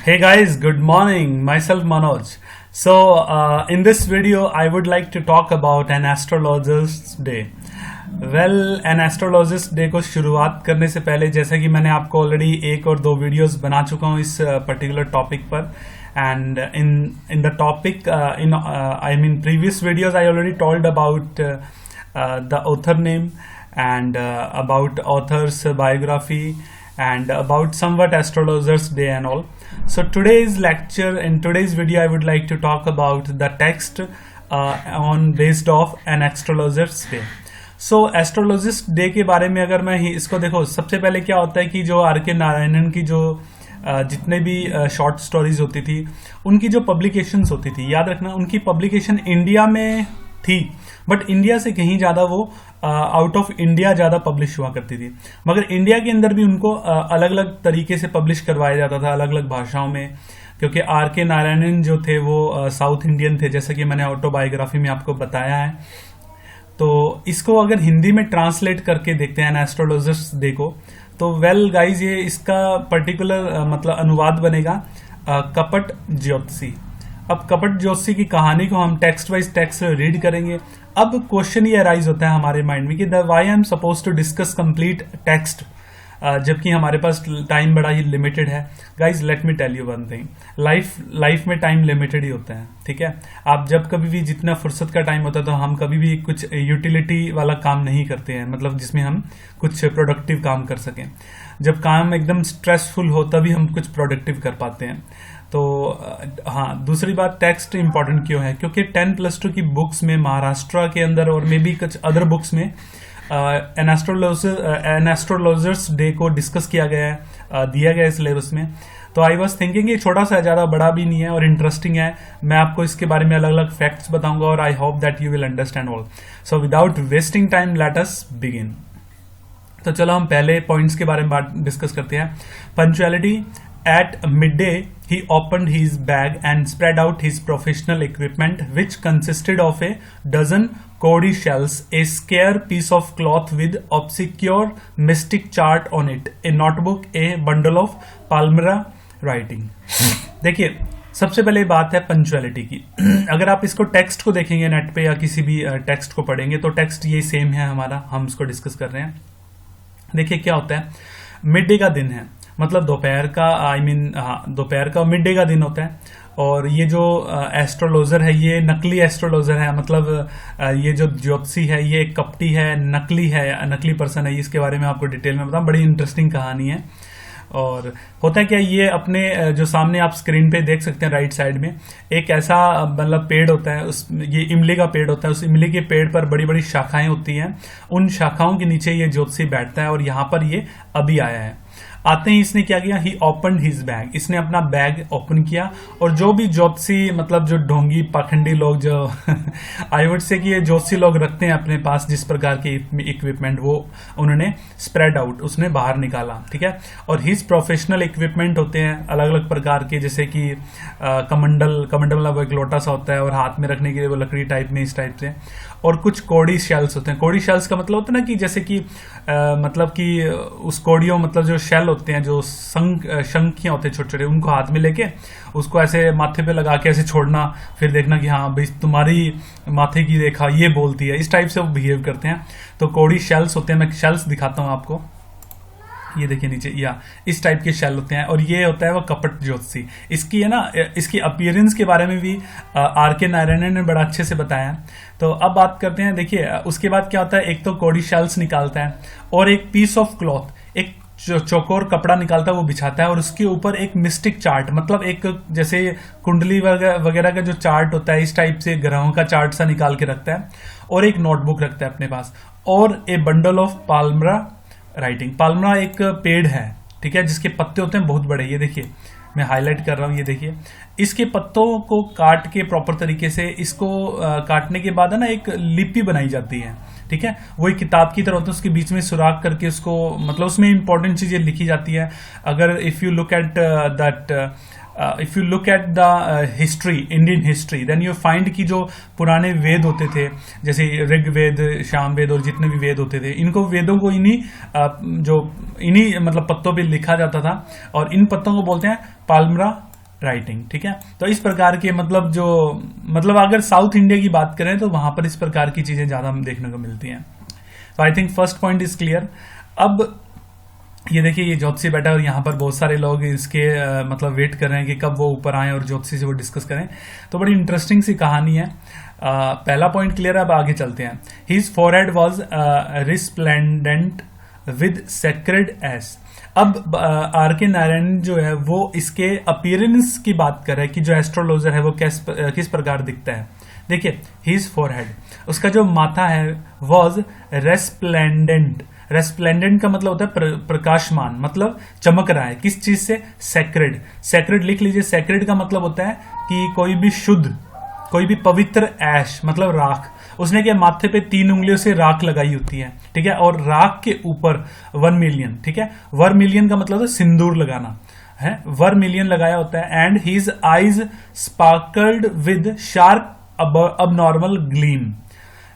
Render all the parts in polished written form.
Hey guys, good morning. Myself Manoj. So, in this video, I would like to talk about an astrologer's day. Well, an astrologist day को शुरुआत करने से पहले जैसा कि मैंने आपको ऑलरेडी एक और दो वीडियोस बना चुका हूँ इस पर्टिकुलर टॉपिक पर and in the topic I mean previous videos I already told about the author name and about author's biography and about somewhat astrologer's day and all. So today's lecture, in today's video, I would like to talk about the text on based off an astrologer's day. So astrologist day के बारे में अगर मैं इसको देखो, सबसे पहले क्या होता है कि जो आर के नारायणन की जो जितने भी शॉर्ट स्टोरीज होती थी उनकी जो पब्लिकेशंस होती थी, याद रखना उनकी पब्लिकेशन इंडिया में थी बट इंडिया से कहीं ज़्यादा वो आउट ऑफ इंडिया ज़्यादा पब्लिश हुआ करती थी। मगर इंडिया के अंदर भी उनको अलग अलग तरीके से पब्लिश करवाया जाता था, अलग अलग भाषाओं में, क्योंकि आर के नारायणन जो थे वो साउथ इंडियन थे, जैसा कि मैंने ऑटोबायोग्राफी में आपको बताया है। तो इसको अगर हिंदी में ट्रांसलेट करके देखते हैं एस्ट्रोलॉजर्स डे को, तो वेल गाइज ये इसका पर्टिकुलर मतलब अनुवाद बनेगा कपट ज्योतिषी। अब कपट ज्योतिषी की कहानी को हम टेक्स्ट वाइज टेक्स्ट रीड करेंगे। अब क्वेश्चन ये अराइज होता है हमारे माइंड में कि why I am suppose to discuss complete text जबकि हमारे पास टाइम बड़ा ही लिमिटेड है। Guys let me tell you one thing, life में टाइम लिमिटेड ही होता है, ठीक है। आप जब कभी भी जितना फुर्सत का टाइम होता है तो हम कभी भी कुछ यूटिलिटी वाला काम नहीं करते हैं, मतलब जिसमें हम कुछ प्रोडक्टिव काम कर सकें। जब काम एकदम स्ट्रेसफुल हो तभी हम कुछ प्रोडक्टिव कर पाते हैं। तो हाँ, दूसरी बात टेक्स्ट इंपॉर्टेंट क्यों है, क्योंकि 10+2 की बुक्स में महाराष्ट्र के अंदर और मे बी कुछ अदर बुक्स में एन एस्ट्रोलॉजर्स डे को डिस्कस किया गया है, दिया गया है सिलेबस में। तो आई वॉज थिंकिंग ये छोटा सा ज़्यादा बड़ा भी नहीं है और इंटरेस्टिंग है। मैं आपको इसके बारे में अलग अलग फैक्ट्स बताऊंगा और I hope that you will understand all. So without wasting time let us begin. तो चलो हम पहले पॉइंट्स के बारे में डिस्कस करते हैं। Punctuality. At midday, he opened his bag and spread out his professional equipment, which consisted of a dozen cowrie shells, a square piece of cloth with obscure mystic chart on it, a notebook, a bundle of palmyra writing. देखिए, सबसे पहले बात है punctuality की। अगर आप इसको text को देखेंगे नेट पे या किसी भी टेक्स्ट को पढ़ेंगे तो टेक्स्ट ये सेम है हमारा, हम इसको डिस्कस कर रहे हैं। देखिए क्या होता है, मिड डे का दिन है, मतलब दोपहर का, दोपहर का मिड डे का दिन होता है। और ये जो एस्ट्रोलॉजर है ये नकली एस्ट्रोलॉजर है, मतलब ये जो ज्योतिषी है ये कपटी है, नकली पर्सन है। इसके बारे में आपको डिटेल में बताऊं, बड़ी इंटरेस्टिंग कहानी है। और होता है क्या, ये अपने जो सामने आप स्क्रीन पे देख सकते हैं राइट साइड में एक ऐसा मतलब पेड़ होता है, उस ये इमली का पेड़ होता है। उस इमली के पेड़ पर बड़ी बड़ी शाखाएं होती हैं, उन शाखाओं के नीचे ये ज्योतिषी बैठता है और यहाँ पर ये अभी आया है। आते ही इसने क्या किया, ही ओपन हिज बैग, इसने अपना बैग ओपन किया और जो भी ज्योतिषी मतलब जो ढोंगी पाखंडी लोग जो आई वुड से कि ये ज्योतिषी लोग रखते हैं अपने पास जिस प्रकार के इक्विपमेंट, वो उन्होंने स्प्रेड आउट, उसने बाहर निकाला, ठीक है। और हिज प्रोफेशनल इक्विपमेंट होते हैं अलग अलग प्रकार के, जैसे कि कमंडल मतलब एक लोटा सा होता है और हाथ में रखने के लिए वो लकड़ी टाइप में, इस टाइप से। और कुछ कौड़ी शेल्स होते हैं। कौड़ी शेल्स का मतलब होता है ना कि जैसे कि मतलब कि उस कौड़ियों मतलब जो शेल होते हैं, जो शंखियां होते हैं छोटे छोटे, उनको हाथ में लेके उसको ऐसे माथे पे लगा के ऐसे छोड़ना, फिर देखना कि हाँ भाई तुम्हारी माथे की रेखा ये बोलती है, इस टाइप से वो बिहेव करते हैं। तो कौड़ी शेल्स होते हैं, मैं शेल्स दिखाता हूँ आपको, ये देखिए नीचे, या इस टाइप के शेल होते हैं। और ये होता है वो कपट ज्योतिषी। इसकी है ना, इसकी अपीयरेंस के बारे में भी आर के नारायणन ने बड़ा अच्छे से बताया। तो अब बात करते हैं, देखिए उसके बाद क्या होता है, एक तो कौड़ी शेल्स निकालता है और एक पीस ऑफ क्लॉथ, एक चौकोर कपड़ा निकालता है, वो बिछाता है और उसके ऊपर एक मिस्टिक चार्ट, मतलब एक जैसे कुंडली वगैरह का जो चार्ट होता है, इस टाइप से ग्रहों का चार्ट सा निकाल के रखता है और एक नोटबुक रखता है अपने पास और ए बंडल ऑफ पाल्मरा राइटिंग। पाल्मरा एक पेड़ है, ठीक है, जिसके पत्ते होते हैं बहुत बड़े। ये देखिए मैं हाईलाइट कर रहा हूँ, ये देखिए इसके पत्तों को काट के प्रॉपर तरीके से, इसको काटने के बाद है ना एक लिपि बनाई जाती है, ठीक है। वो एक किताब की तरह होता है, उसके बीच में सुराख करके उसको मतलब उसमें इंपॉर्टेंट चीजें लिखी जाती है। अगर if you look at that if you look at the history, Indian history, then you find कि जो पुराने वेद होते थे जैसे ऋग्वेद, सामवेद और जितने भी वेद होते थे, इनको वेदों को इन्हीं मतलब पत्तों पे लिखा जाता था और इन पत्तों को बोलते हैं पाल्मरा राइटिंग, ठीक है। तो इस प्रकार के मतलब अगर साउथ इंडिया की बात करें तो वहां पर इस प्रकार की चीजें ज्यादा हम देखने को मिलती हैं। तो I think first point is clear. अब ये देखिए, ये ज्योतिषी बैठा है और यहाँ पर बहुत सारे लोग इसके मतलब वेट कर रहे हैं कि कब वो ऊपर आए और ज्योतिषी से वो डिस्कस करें। तो बड़ी इंटरेस्टिंग सी कहानी है। पहला पॉइंट क्लियर है, अब आगे चलते हैं। His forehead was resplendent with sacred S. अब आर के नारायण जो है वो इसके अपीयरेंस की बात कर रहा है कि जो एस्ट्रोलॉजर है वो किस प्रकार दिखता है। देखिए, हिज फोरहेड, उसका जो माथा है, वॉज रेस्प्लेंडेंट। रेस्प्लेंडेंट का मतलब होता है प्रकाशमान, मतलब चमक रहा है। किस चीज से? सेक्रेड। सेक्रेड लिख लीजिए। सेक्रेड का मतलब होता है कि कोई भी शुद्ध, कोई भी पवित्र ऐश, मतलब राख। उसने क्या माथे पे 3 उंगलियों से राख लगाई होती है, ठीक है। और राख के ऊपर वर्मिलियन, ठीक है। वर्मिलियन का मतलब है सिंदूर लगाना है, वर्मिलियन लगाया होता है। And his eyes sparkled with sharp abnormal gleam.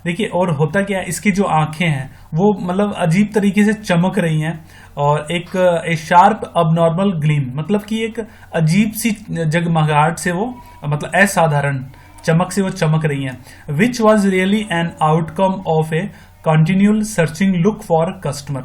देखिए, और होता क्या है, इसकी जो आंखें हैं वो मतलब अजीब तरीके से चमक रही हैं, और एक शार्प अबनॉर्मल ग्लीम, मतलब कि एक अजीब सी जगमगाहट से वो, मतलब असाधारण चमक से वो चमक रही हैं। Which was really an outcome of A continual searching look for customer.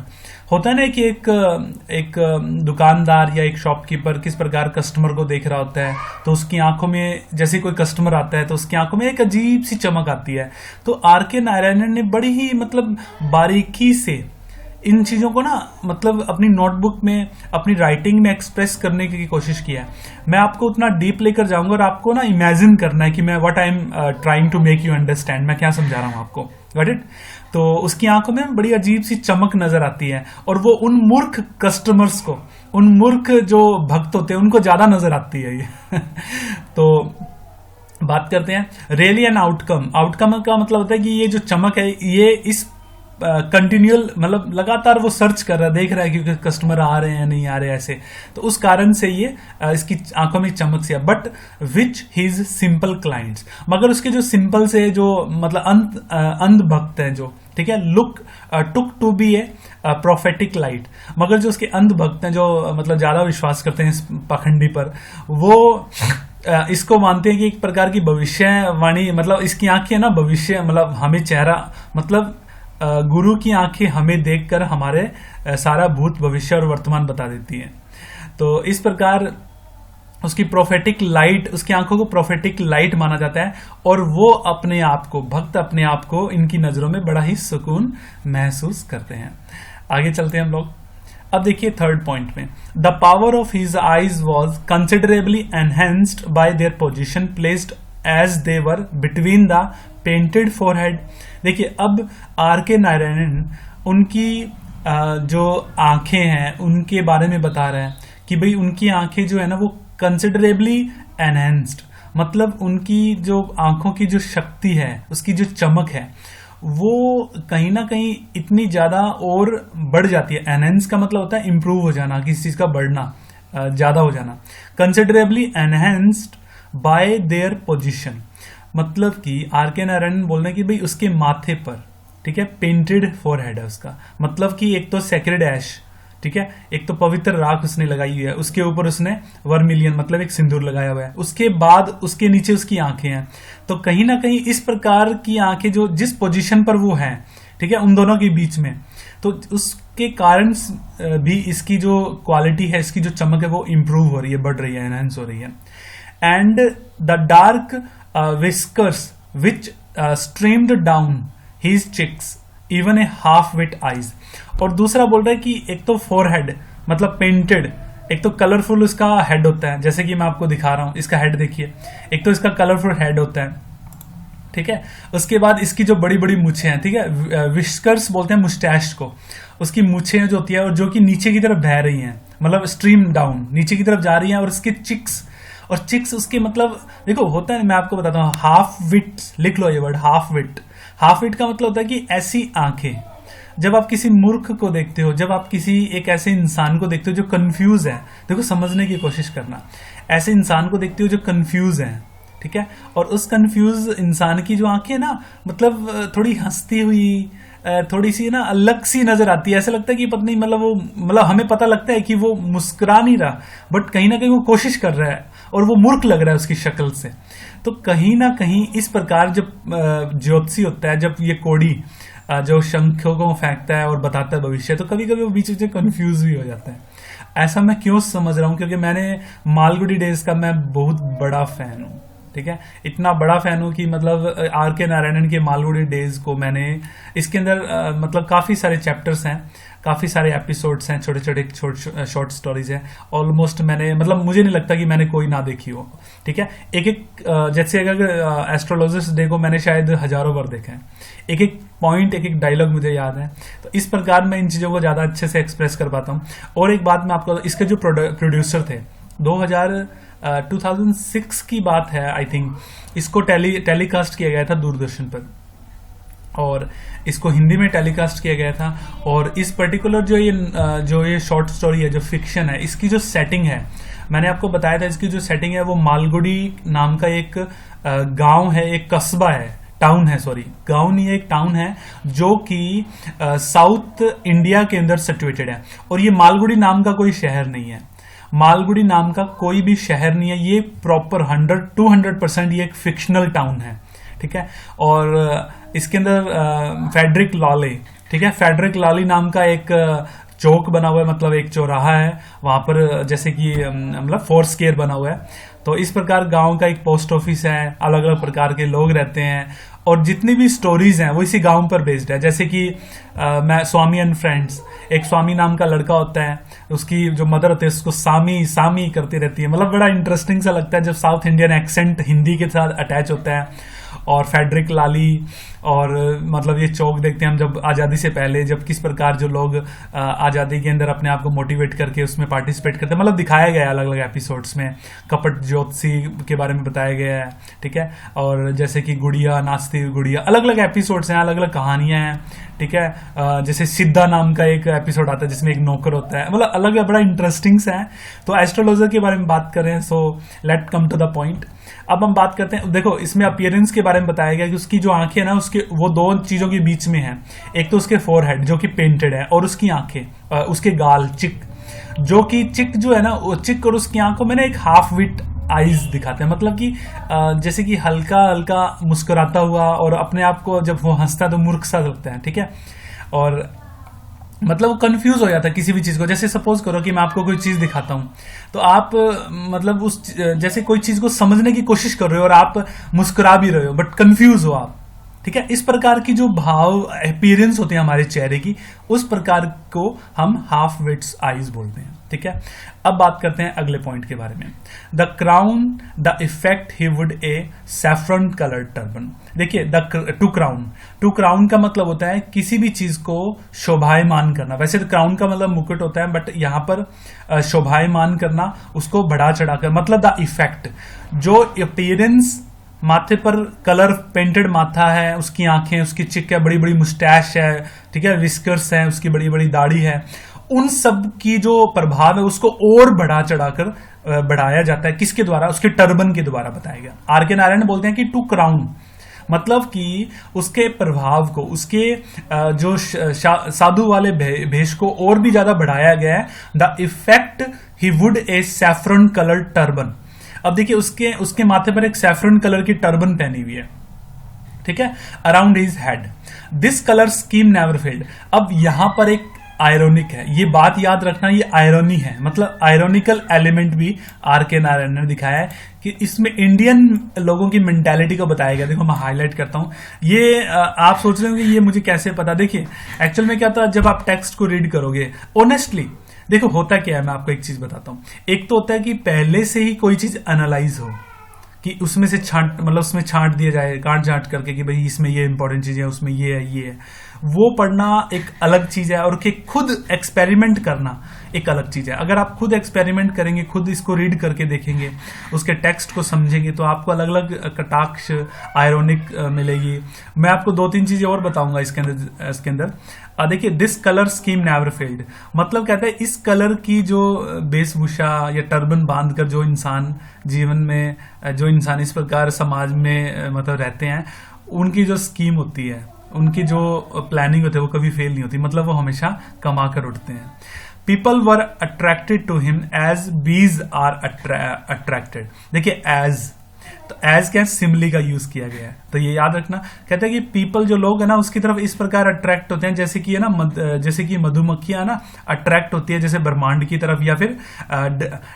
होता है ना कि एक दुकानदार या एक शॉपकीपर किस प्रकार कस्टमर को देख रहा होता है, तो उसकी आंखों में, जैसे कोई कस्टमर आता है तो उसकी आंखों में एक अजीब सी चमक आती है। तो आर के नारायणन ने बड़ी ही मतलब बारीकी से इन चीजों को ना मतलब अपनी नोटबुक में, अपनी राइटिंग में एक्सप्रेस करने की कोशिश किया है। मैं आपको उतना डीप लेकर जाऊंगा और आपको ना इमेजिन करना है कि मैं what I am trying to make you understand, मैं क्या समझा रहा हूं आपको। Got it? तो उसकी आंखों में बड़ी अजीब सी चमक नजर आती है, और वो उन मूर्ख कस्टमर्स को, उन मूर्ख जो भक्त होते हैं उनको ज्यादा नजर आती है ये तो बात करते हैं रियली एन आउटकम। आउटकम का मतलब होता है कि ये जो चमक है ये इस कंटिन्यूअल, मतलब लगातार वो सर्च कर रहा है, देख रहा है कि कस्टमर आ रहे हैं नहीं आ रहे ऐसे, तो उस कारण से ये इसकी आंखों में चमक सी है। But which his simple clients, मगर उसके जो सिंपल से जो मतलब अंध भक्त हैं जो, ठीक है, look took to be a prophetic light. मगर जो उसके अंध भक्त हैं जो मतलब ज्यादा विश्वास करते हैं इस पाखंडी पर, वो इसको मानते हैं कि एक प्रकार की भविष्यवाणी, मतलब इसकी आंखें ना भविष्य, मतलब हमें चेहरा, मतलब गुरु की आंखें हमें देखकर हमारे सारा भूत, भविष्य और वर्तमान बता देती हैं। तो इस प्रकार उसकी प्रोफेटिक लाइट, उसकी आंखों को प्रोफेटिक लाइट माना जाता है, और वो अपने आप को, भक्त अपने आप को इनकी नजरों में बड़ा ही सुकून महसूस करते हैं। आगे चलते हैं हम लोग। अब देखिए थर्ड पॉइंट में, the power of his eyes was considerably enhanced by their position placed as they were between the painted forehead. देखिए, अब आर के नारायणन उनकी जो आंखें हैं उनके बारे में बता रहे हैं कि भाई उनकी आंखें जो है ना वो कंसिडरेबली एनहेंस्ड, मतलब उनकी जो आंखों की जो शक्ति है, उसकी जो चमक है, वो कहीं ना कहीं इतनी ज्यादा और बढ़ जाती है। एनहेंस का मतलब होता है इंप्रूव हो जाना, किसी चीज का बढ़ना, ज्यादा हो जाना। Considerably enhanced by their position, मतलब कि आर के नारायण बोल रहे हैं कि भाई उसके माथे पर, ठीक है, पेंटेड फोरहेड है उसका, मतलब कि एक तो सेक्रेड ऐश, ठीक है, एक तो पवित्र राख उसने लगाई हुई है, उसके ऊपर उसने वर्मिलियन मतलब एक सिंदूर लगाया हुआ है, उसके बाद उसके नीचे उसकी आंखें हैं। तो कहीं ना कहीं इस प्रकार की आंखें जो जिस पोजीशन पर वो हैं, ठीक है, उन दोनों के बीच में, तो उसके कारण भी इसकी जो क्वालिटी है, इसकी जो चमक है वो इंप्रूव हो रही है, बढ़ रही है, एनहांस हो रही है। And the dark whiskers which streamed down his cheeks even a half wit eyes। और दूसरा बोल रहा है कि एक तो फोरहेड मतलब पेंटेड, एक तो कलरफुल उसका हेड होता है, जैसे कि मैं आपको दिखा रहा हूं, इसका हेड देखिए, एक तो इसका कलरफुल हेड होता है, ठीक है। उसके बाद इसकी जो बड़ी बड़ी मूछें हैं, ठीक है, विस्कर्स बोलते हैं मुस्टैश को, उसकी मूछें जो होती है और जो कि नीचे की तरफ बह रही हैं, मतलब स्ट्रीम डाउन नीचे की तरफ जा रही हैं, और उसके चिक्स, और चिक्स उसके मतलब देखो होता है, मैं आपको बताता हूँ, हाफ विट, लिख लो ये वर्ड हाफ विट। हाफ विट का मतलब होता है कि ऐसी आंखें, जब आप किसी मूर्ख को देखते हो, जब आप किसी एक ऐसे इंसान को देखते हो जो कंफ्यूज है, देखो समझने की कोशिश करना, ऐसे इंसान को देखते हो जो कंफ्यूज है, ठीक है, और उस कंफ्यूज इंसान की जो आंखें ना मतलब थोड़ी हंसती हुई, थोड़ी सी ना अलग सी नजर आती है, ऐसा लगता है कि पता नहीं, मतलब वो, मतलब हमें पता लगता है कि वो मुस्कुरा नहीं रहा, बट कहीं ना कहीं वो कोशिश कर रहा है, और वो मूर्ख लग रहा है उसकी शक्ल से। तो कहीं ना कहीं इस प्रकार जब ज्योतिषी होता है, जब ये कोड़ी जो शंखों को फेंकता है और बताता है भविष्य, तो कभी कभी वो बीच में कंफ्यूज भी हो जाता है। ऐसा मैं क्यों समझ रहा हूँ, क्योंकि मैंने मालगुडी डेज का मैं बहुत बड़ा फैन हूँ, ठीक है, इतना बड़ा फैन हूँ कि मतलब आर के नारायणन के मालगुडी डेज को मैंने, इसके अंदर मतलब काफी सारे चैप्टर्स हैं, काफी सारे एपिसोड्स हैं, छोटे छोटे शॉर्ट स्टोरीज हैं। ऑलमोस्ट मैंने, मतलब मुझे नहीं लगता कि मैंने कोई ना देखी हो, ठीक है। एक एक जैसे अगर एस्ट्रोलॉजिस्ट डे को मैंने शायद हजारों बार देखा है, एक एक पॉइंट, एक एक डायलॉग मुझे याद है। तो इस प्रकार मैं इन चीजों को ज्यादा अच्छे से एक्सप्रेस कर पाता हूँ। और एक बात मैं आपको, इसके जो प्रोड्यूसर थे 2006 की बात है आई थिंक, इसको टेलीकास्ट किया गया था दूरदर्शन पर, और इसको हिंदी में टेलीकास्ट किया गया था। और इस पर्टिकुलर जो ये शॉर्ट स्टोरी है, जो फिक्शन है, इसकी जो सेटिंग है, मैंने आपको बताया था, इसकी जो सेटिंग है वो मालगुडी नाम का एक गांव है, एक कस्बा है, टाउन है, सॉरी गांव नहीं है, एक टाउन है, जो कि साउथ इंडिया के अंदर सिचुएटेड है। और ये मालगुडी नाम का कोई शहर नहीं है, मालगुडी नाम का कोई भी शहर नहीं है, ये प्रॉपर 200% ये एक फिक्शनल टाउन है, ठीक है। और इसके अंदर फेडरिक लॉले, ठीक है, फेडरिक लॉली नाम का एक चौक बना हुआ है, मतलब एक चौराहा है वहां पर, जैसे कि मतलब फोर स्क्वायर बना हुआ है। तो इस प्रकार गांव का एक पोस्ट ऑफिस है, अलग अलग प्रकार के लोग रहते हैं, और जितनी भी स्टोरीज हैं वो इसी गांव पर बेस्ड है। जैसे कि मैं स्वामी एंड फ्रेंड्स, एक स्वामी नाम का लड़का होता है, उसकी जो मदर होती है उसको सामी सामी करती रहती है, मतलब बड़ा इंटरेस्टिंग सा लगता है जब साउथ इंडियन एक्सेंट हिंदी के साथ अटैच होता है। और फेडरिक लाली, और मतलब ये चौक देखते हैं हम जब आज़ादी से पहले, जब किस प्रकार जो लोग आज़ादी के अंदर अपने आप को मोटिवेट करके उसमें पार्टिसिपेट करते हैं, मतलब दिखाया गया है अलग अलग एपिसोड्स में। कपट ज्योतिषी के बारे में बताया गया है, ठीक है। और जैसे कि गुड़िया, नाचती हुई गुड़िया, अलग अलग एपिसोड्स हैं, अलग अलग कहानियां हैं, ठीक है। जैसे सिद्धा नाम का एक एपिसोड आता है जिसमें एक नौकर होता है, मतलब अलग बड़ा इंटरेस्टिंग सा है। तो एस्ट्रोलॉजर के बारे में बात करें, so let come to the point. अब हम बात करते हैं, देखो इसमें अपीयरेंस के बारे में बताया गया कि उसकी जो आंखें है ना, उसके वो दो चीजों के बीच में है। एक तो उसके फोरहेड जो कि पेंटेड है, और उसकी आंखें, उसके गाल, चिक, जो कि चिक जो है ना, वो चिक और उसकी आंखों में ना एक हाफ विट आईज दिखाते हैं, मतलब कि जैसे कि हल्का हल्का मुस्कुराता हुआ, और अपने आप को जब वो हंसता है तो मूर्ख सा लगता है, ठीक है। और मतलब वो कंफ्यूज हो जाता है किसी भी चीज को। जैसे सपोज करो कि मैं आपको कोई चीज दिखाता हूं, तो आप मतलब उस जैसे कोई चीज को समझने की कोशिश कर रहे हो और आप मुस्कुरा भी रहे हो, बट कंफ्यूज हो आप, ठीक है। इस प्रकार की जो भाव अपीयरेंस होती है हमारे चेहरे की, उस प्रकार को हम हाफ विट्स आईज बोलते हैं, ठीक है। अब बात करते हैं अगले पॉइंट के बारे में, the crown, the effect he would a saffron coloured turban. देखिए टू क्राउन का मतलब होता है किसी भी चीज को शोभायमान करना। वैसे तो क्राउन का मतलब मुकुट होता है, बट यहां पर शोभायमान करना, उसको बढ़ा चढ़ाकर, मतलब द इफेक्ट, जो अपीयरेंस, माथे पर कलर पेंटेड माथा है, उसकी आंखें, उसकी चिक है, बड़ी बड़ी मुस्टैश है, ठीक है, विस्कर्स है, उसकी बड़ी बड़ी दाढ़ी है, उन सब की जो प्रभाव है उसको और बढ़ा चढ़ाकर बढ़ाया जाता है। किसके द्वारा? उसके टर्बन के द्वारा बताया गया। आर के नारायण बोलते हैं कि टू क्राउन, मतलब कि उसके प्रभाव को, उसके जो साधु वाले भेष को और भी ज्यादा बढ़ाया गया है। The effect he would a saffron coloured turban. अब देखिए उसके माथे पर एक सैफरन कलर की टर्बन पहनी हुई है, ठीक है, around his head. This colour scheme never failed. अब यहां पर एक आयरोनिक है, ये बात याद रखना, ये आयरोनी है, मतलब आयरोनिकल एलिमेंट भी आर के नारायण ने दिखाया है कि इसमें इंडियन लोगों की मेंटालिटी को बताया गया। देखो मैं हाईलाइट करता हूं, ये आप सोच रहे होंगे ये मुझे कैसे पता। देखिए एक्चुअल में क्या था, जब आप टेक्स्ट को रीड करोगे ऑनेस्टली, देखो होता क्या है, मैं आपको एक चीज बताता हूं। एक तो होता है कि पहले से ही कोई चीज एनालाइज हो, कि उसमें से उसमें छांट दिया जाए, काट छांट करके कि भाई इसमें ये इंपॉर्टेंट चीज है, उसमें ये है, वो पढ़ना एक अलग चीज है, और कि खुद एक्सपेरिमेंट करना एक अलग चीज है। अगर आप खुद एक्सपेरिमेंट करेंगे, खुद इसको रीड करके देखेंगे, उसके टेक्स्ट को समझेंगे, तो आपको अलग अलग कटाक्ष, आयरोनिक मिलेगी। मैं आपको 2-3 चीजें और बताऊंगा इसके अंदर। देखिए this colour scheme never failed, मतलब कहता है इस कलर की जो वेशभूषा या टर्बन बांधकर जो इंसान जीवन में, जो इंसान इस प्रकार समाज में मतलब रहते हैं, उनकी जो स्कीम होती है, उनकी जो प्लानिंग होती है, वो कभी फेल नहीं होती, मतलब वो हमेशा कमा कर उठते हैं। People were attracted to him as bees are attracted. देखिए एज, तो एज क्या सिमिली का यूज किया गया है, तो ये याद रखना। कहते हैं कि पीपल जो लोग है ना उसकी तरफ इस प्रकार अट्रैक्ट होते हैं जैसे कि है ना जैसे कि मधुमक्खियां ना अट्रैक्ट होती है जैसे ब्रह्मांड की तरफ, या फिर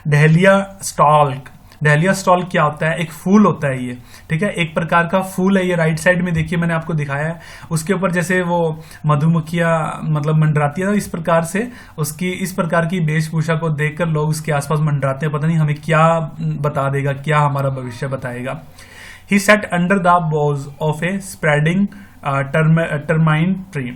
डहलिया स्टॉल्क। डहलिया स्टॉल क्या होता है? एक फूल होता है ये, ठीक है, एक प्रकार का फूल है ये। राइट साइड में देखिए मैंने आपको दिखाया है, उसके ऊपर जैसे वो मधुमक्खियां मतलब मंडराती है, इस प्रकार से उसकी इस प्रकार की वेशभूषा को देखकर लोग उसके आसपास मंडराते हैं, पता नहीं हमें क्या बता देगा, क्या हमारा भविष्य बताएगा। He sat under the boughs of a spreading tamarind tree.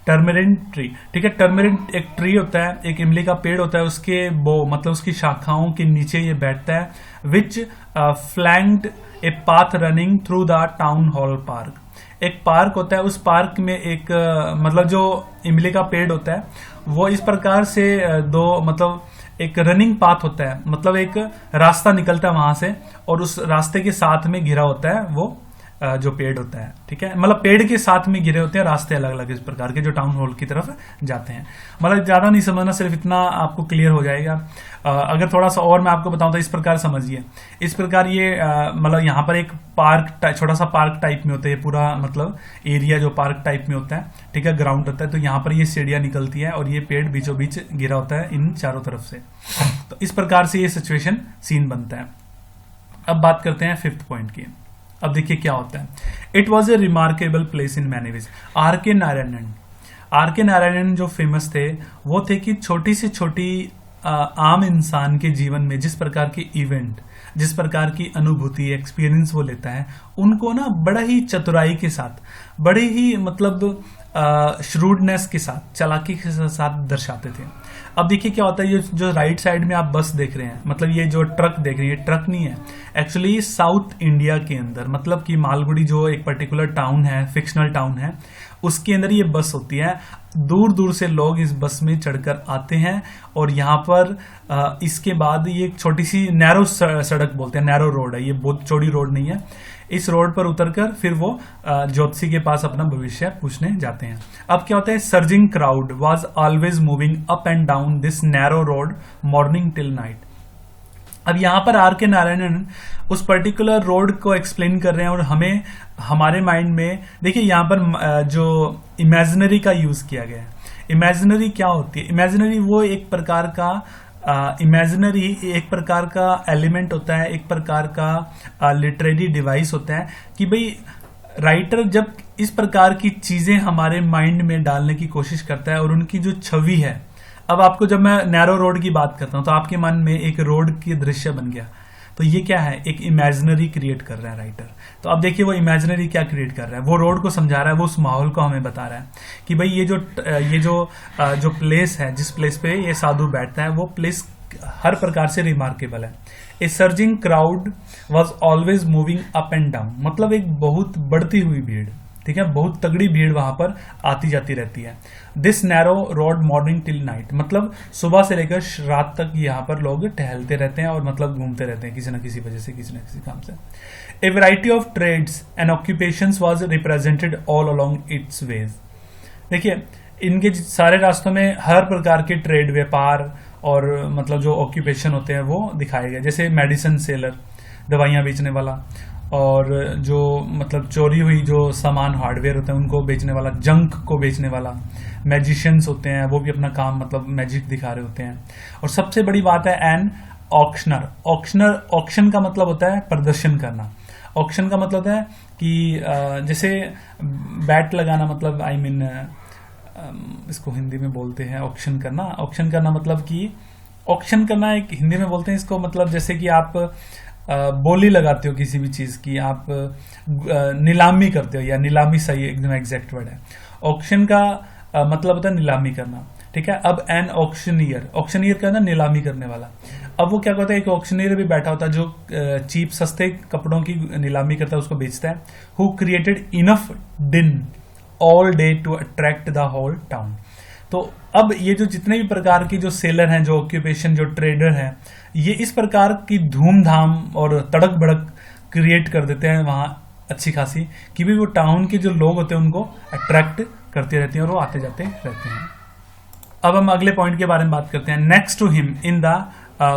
Tamarind tree, ठीक है, टर्मेरिन एक ट्री होता है, एक इमली का पेड़ होता है, उसके बो मतलब उसकी शाखाओं के नीचे ये बैठता है। Which flanked a path running through the town hall park. एक पार्क होता है, उस पार्क में एक मतलब जो इमली का पेड़ होता है वो इस प्रकार से दो मतलब एक रनिंग पाथ होता है, मतलब एक रास्ता निकलता है वहां से, और उस रास्ते के साथ में घिरा होता है वो जो पेड़ होता है, ठीक है, मतलब पेड़ के साथ में घिरे होते हैं रास्ते अलग अलग इस प्रकार के जो टाउन हॉल की तरफ जाते हैं। मतलब ज्यादा नहीं समझना, सिर्फ इतना आपको क्लियर हो जाएगा। अगर थोड़ा सा और मैं आपको बताऊं तो इस प्रकार समझिए। इस प्रकार ये मतलब यहाँ पर एक पार्क, छोटा सा पार्क टाइप में होता है, पूरा मतलब एरिया जो पार्क टाइप में होता है, ठीक है, ग्राउंड होता है, तो यहाँ पर ये सीढ़ियां निकलती है और ये पेड़ बीचों बीच घिरा होता है इन चारों तरफ से। तो इस प्रकार से ये सिचुएशन सीन बनता है। अब बात करते हैं 5th पॉइंट की। अब देखिए क्या होता है। It was a remarkable place in many ways. R K Narayanan जो फेमस थे वो थे कि छोटी से छोटी आम इंसान के जीवन में जिस प्रकार के इवेंट, जिस प्रकार की अनुभूति एक्सपीरियंस वो लेता है, उनको ना बड़ा ही चतुराई के साथ, बड़े ही मतलब श्रूडनेस के साथ, चालाकी के साथ दर्शाते थे। अब देखिए क्या होता है, ये जो राइट साइड में आप बस देख रहे हैं, मतलब ये जो ट्रक देख रहे हैं, ये ट्रक नहीं है एक्चुअली। साउथ इंडिया के अंदर मतलब कि मालगुड़ी जो एक पर्टिकुलर टाउन है, फिक्शनल टाउन है, उसके अंदर ये बस होती है। दूर दूर से लोग इस बस में चढ़कर आते हैं और यहाँ पर इसके बाद ये एक छोटी सी नैरो सड़क बोलते हैं, नैरो रोड है, ये बहुत चौड़ी रोड नहीं है। इस रोड पर उतरकर फिर वो ज्योतिषी के पास अपना भविष्य पूछने जाते हैं। अब क्या होता है, surging crowd was always moving up and down this narrow road morning till night. अब यहाँ पर आर के नारायणन उस पर्टिकुलर रोड को एक्सप्लेन कर रहे हैं और हमें हमारे माइंड में देखिए यहाँ पर जो इमेजिनरी का यूज किया गया है। इमेजिनरी क्या होती है? इमेजिनरी वो एक प्रकार का इमेजिनरी एक प्रकार का एलिमेंट होता है, एक प्रकार का लिटरेरी डिवाइस होता है कि भाई राइटर जब इस प्रकार की चीजें हमारे माइंड में डालने की कोशिश करता है और उनकी जो छवि है। अब आपको जब मैं नैरो रोड की बात करता हूं तो आपके मन में एक रोड की दृश्य बन गया, तो ये क्या है, एक इमेजिनरी क्रिएट कर रहा है राइटर। तो अब देखिए वो इमेजिनरी क्या क्रिएट कर रहा है, वो रोड को समझा रहा है, वो उस माहौल को हमें बता रहा है कि भाई ये जो प्लेस है, जिस प्लेस पे ये साधु बैठता है, वो प्लेस हर प्रकार से रिमार्केबल है। A surging crowd was always moving up and down, मतलब एक बहुत बढ़ती हुई भीड़, ठीक है, बहुत तगड़ी भीड़ वहां पर आती जाती रहती है। This narrow road morning till night, मतलब सुबह से लेकर रात तक यहाँ पर लोग टहलते रहते हैं और मतलब घूमते रहते हैं किसी न किसी वजह से, किसी न किसी काम से। A variety of trades and occupations was represented all along its ways. देखिए इनके सारे रास्तों में हर प्रकार के ट्रेड, व्यापार और मतलब जो ऑक्यूपेशन होते हैं वो दिखाए गए, जैसे मेडिसिन सेलर, दवाइयाँ बेचने वाला, और जो मतलब चोरी हुई जो सामान हार्डवेयर होते हैं उनको बेचने वाला, जंक को बेचने वाला, मैजिशियंस होते हैं वो भी अपना काम मतलब मैजिक दिखा रहे होते हैं। और सबसे बड़ी बात है एन ऑक्शनर। ऑक्शन का मतलब होता है प्रदर्शन करना। ऑक्शन का मतलब है कि जैसे बैट लगाना, मतलब आई मीन इसको हिंदी में बोलते हैं ऑक्शन करना। ऑक्शन करना मतलब कि ऑक्शन करना एक हिंदी में बोलते हैं इसको, मतलब जैसे कि आप बोली लगाते हो किसी भी चीज की, आप नीलामी करते हो, या नीलामी सही एकदम एग्जैक्ट वर्ड है। ऑक्शन का मतलब होता है नीलामी करना, ठीक है। अब एन ऑक्शनियर, ऑक्शनियर का ना नीलामी करने वाला। अब वो क्या करता है, एक ऑक्शनियर भी बैठा होता है जो चीप सस्ते कपड़ों की नीलामी करता है, उसको बेचता है। Who created enough din all day to attract the whole town. तो अब ये जो जितने भी प्रकार की जो सेलर हैं, जो ऑक्यूपेशन, जो ट्रेडर हैं, ये इस प्रकार की धूमधाम और तड़क भड़क क्रिएट कर देते हैं वहां अच्छी खासी कि भी वो टाउन के जो लोग होते हैं उनको अट्रैक्ट करते रहते हैं और वो आते जाते रहते हैं। अब हम अगले पॉइंट के बारे में बात करते हैं। Next to him in the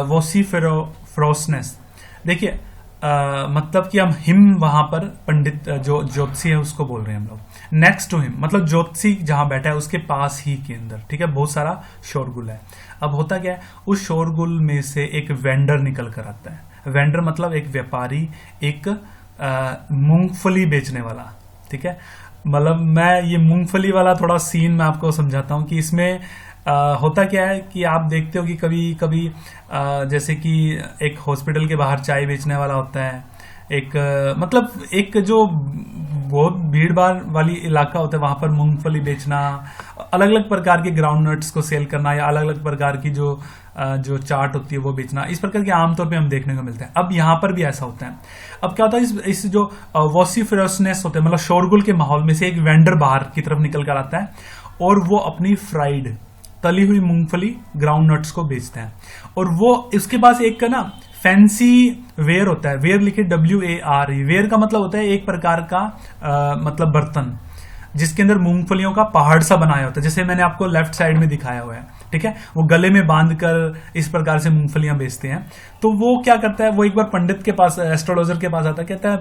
vociferousness. देखिए मतलब कि हम हिम वहां पर पंडित जो ज्योतिषी है उसको बोल रहे हैं हम लोग। नेक्स्ट टू हिम मतलब ज्योतिषी जहां बैठा है उसके पास ही के अंदर, ठीक है, बहुत सारा शोरगुल है। अब होता क्या है, उस शोरगुल में से एक वेंडर निकल कर आता है। वेंडर मतलब एक व्यापारी, एक मूंगफली बेचने वाला, ठीक है। मतलब मैं ये मूंगफली वाला थोड़ा सीन मैं आपको समझाता हूँ कि इसमें होता क्या है कि आप देखते हो कि कभी कभी जैसे कि एक हॉस्पिटल के बाहर चाय बेचने वाला होता है, एक मतलब एक जो बहुत भीड़ भाड़ वाली इलाका होता है वहां पर मूंगफली बेचना, अलग अलग प्रकार के ग्राउंड नट्स को सेल करना या अलग अलग प्रकार की जो चाट होती है वो बेचना, इस प्रकार के आमतौर पे हम देखने को मिलते हैं। अब यहाँ पर भी ऐसा होता है। अब क्या होता है, इस जो वॉसिफेरसनेस होते हैं मतलब शोरगुल के माहौल में से एक वेंडर बाहर की तरफ निकल कर आता है और वो अपनी फ्राइड तली हुई मूंगफली ग्राउंड नट्स को बेचते हैं। और वो इसके पास एक का ना फैंसी वेयर होता है, वेयर लिखे WAR। वेयर का मतलब होता है एक प्रकार का मतलब बर्तन जिसके अंदर मूंगफलियों का पहाड़ सा बनाया होता है, जैसे मैंने आपको लेफ्ट साइड में दिखाया हुआ है, ठीक है। वो गले में बांध कर इस प्रकार से मूंगफलियां बेचते हैं। तो वो क्या करता है, वो एक बार पंडित के पास, एस्ट्रोलॉजर के पास आता है, कहता है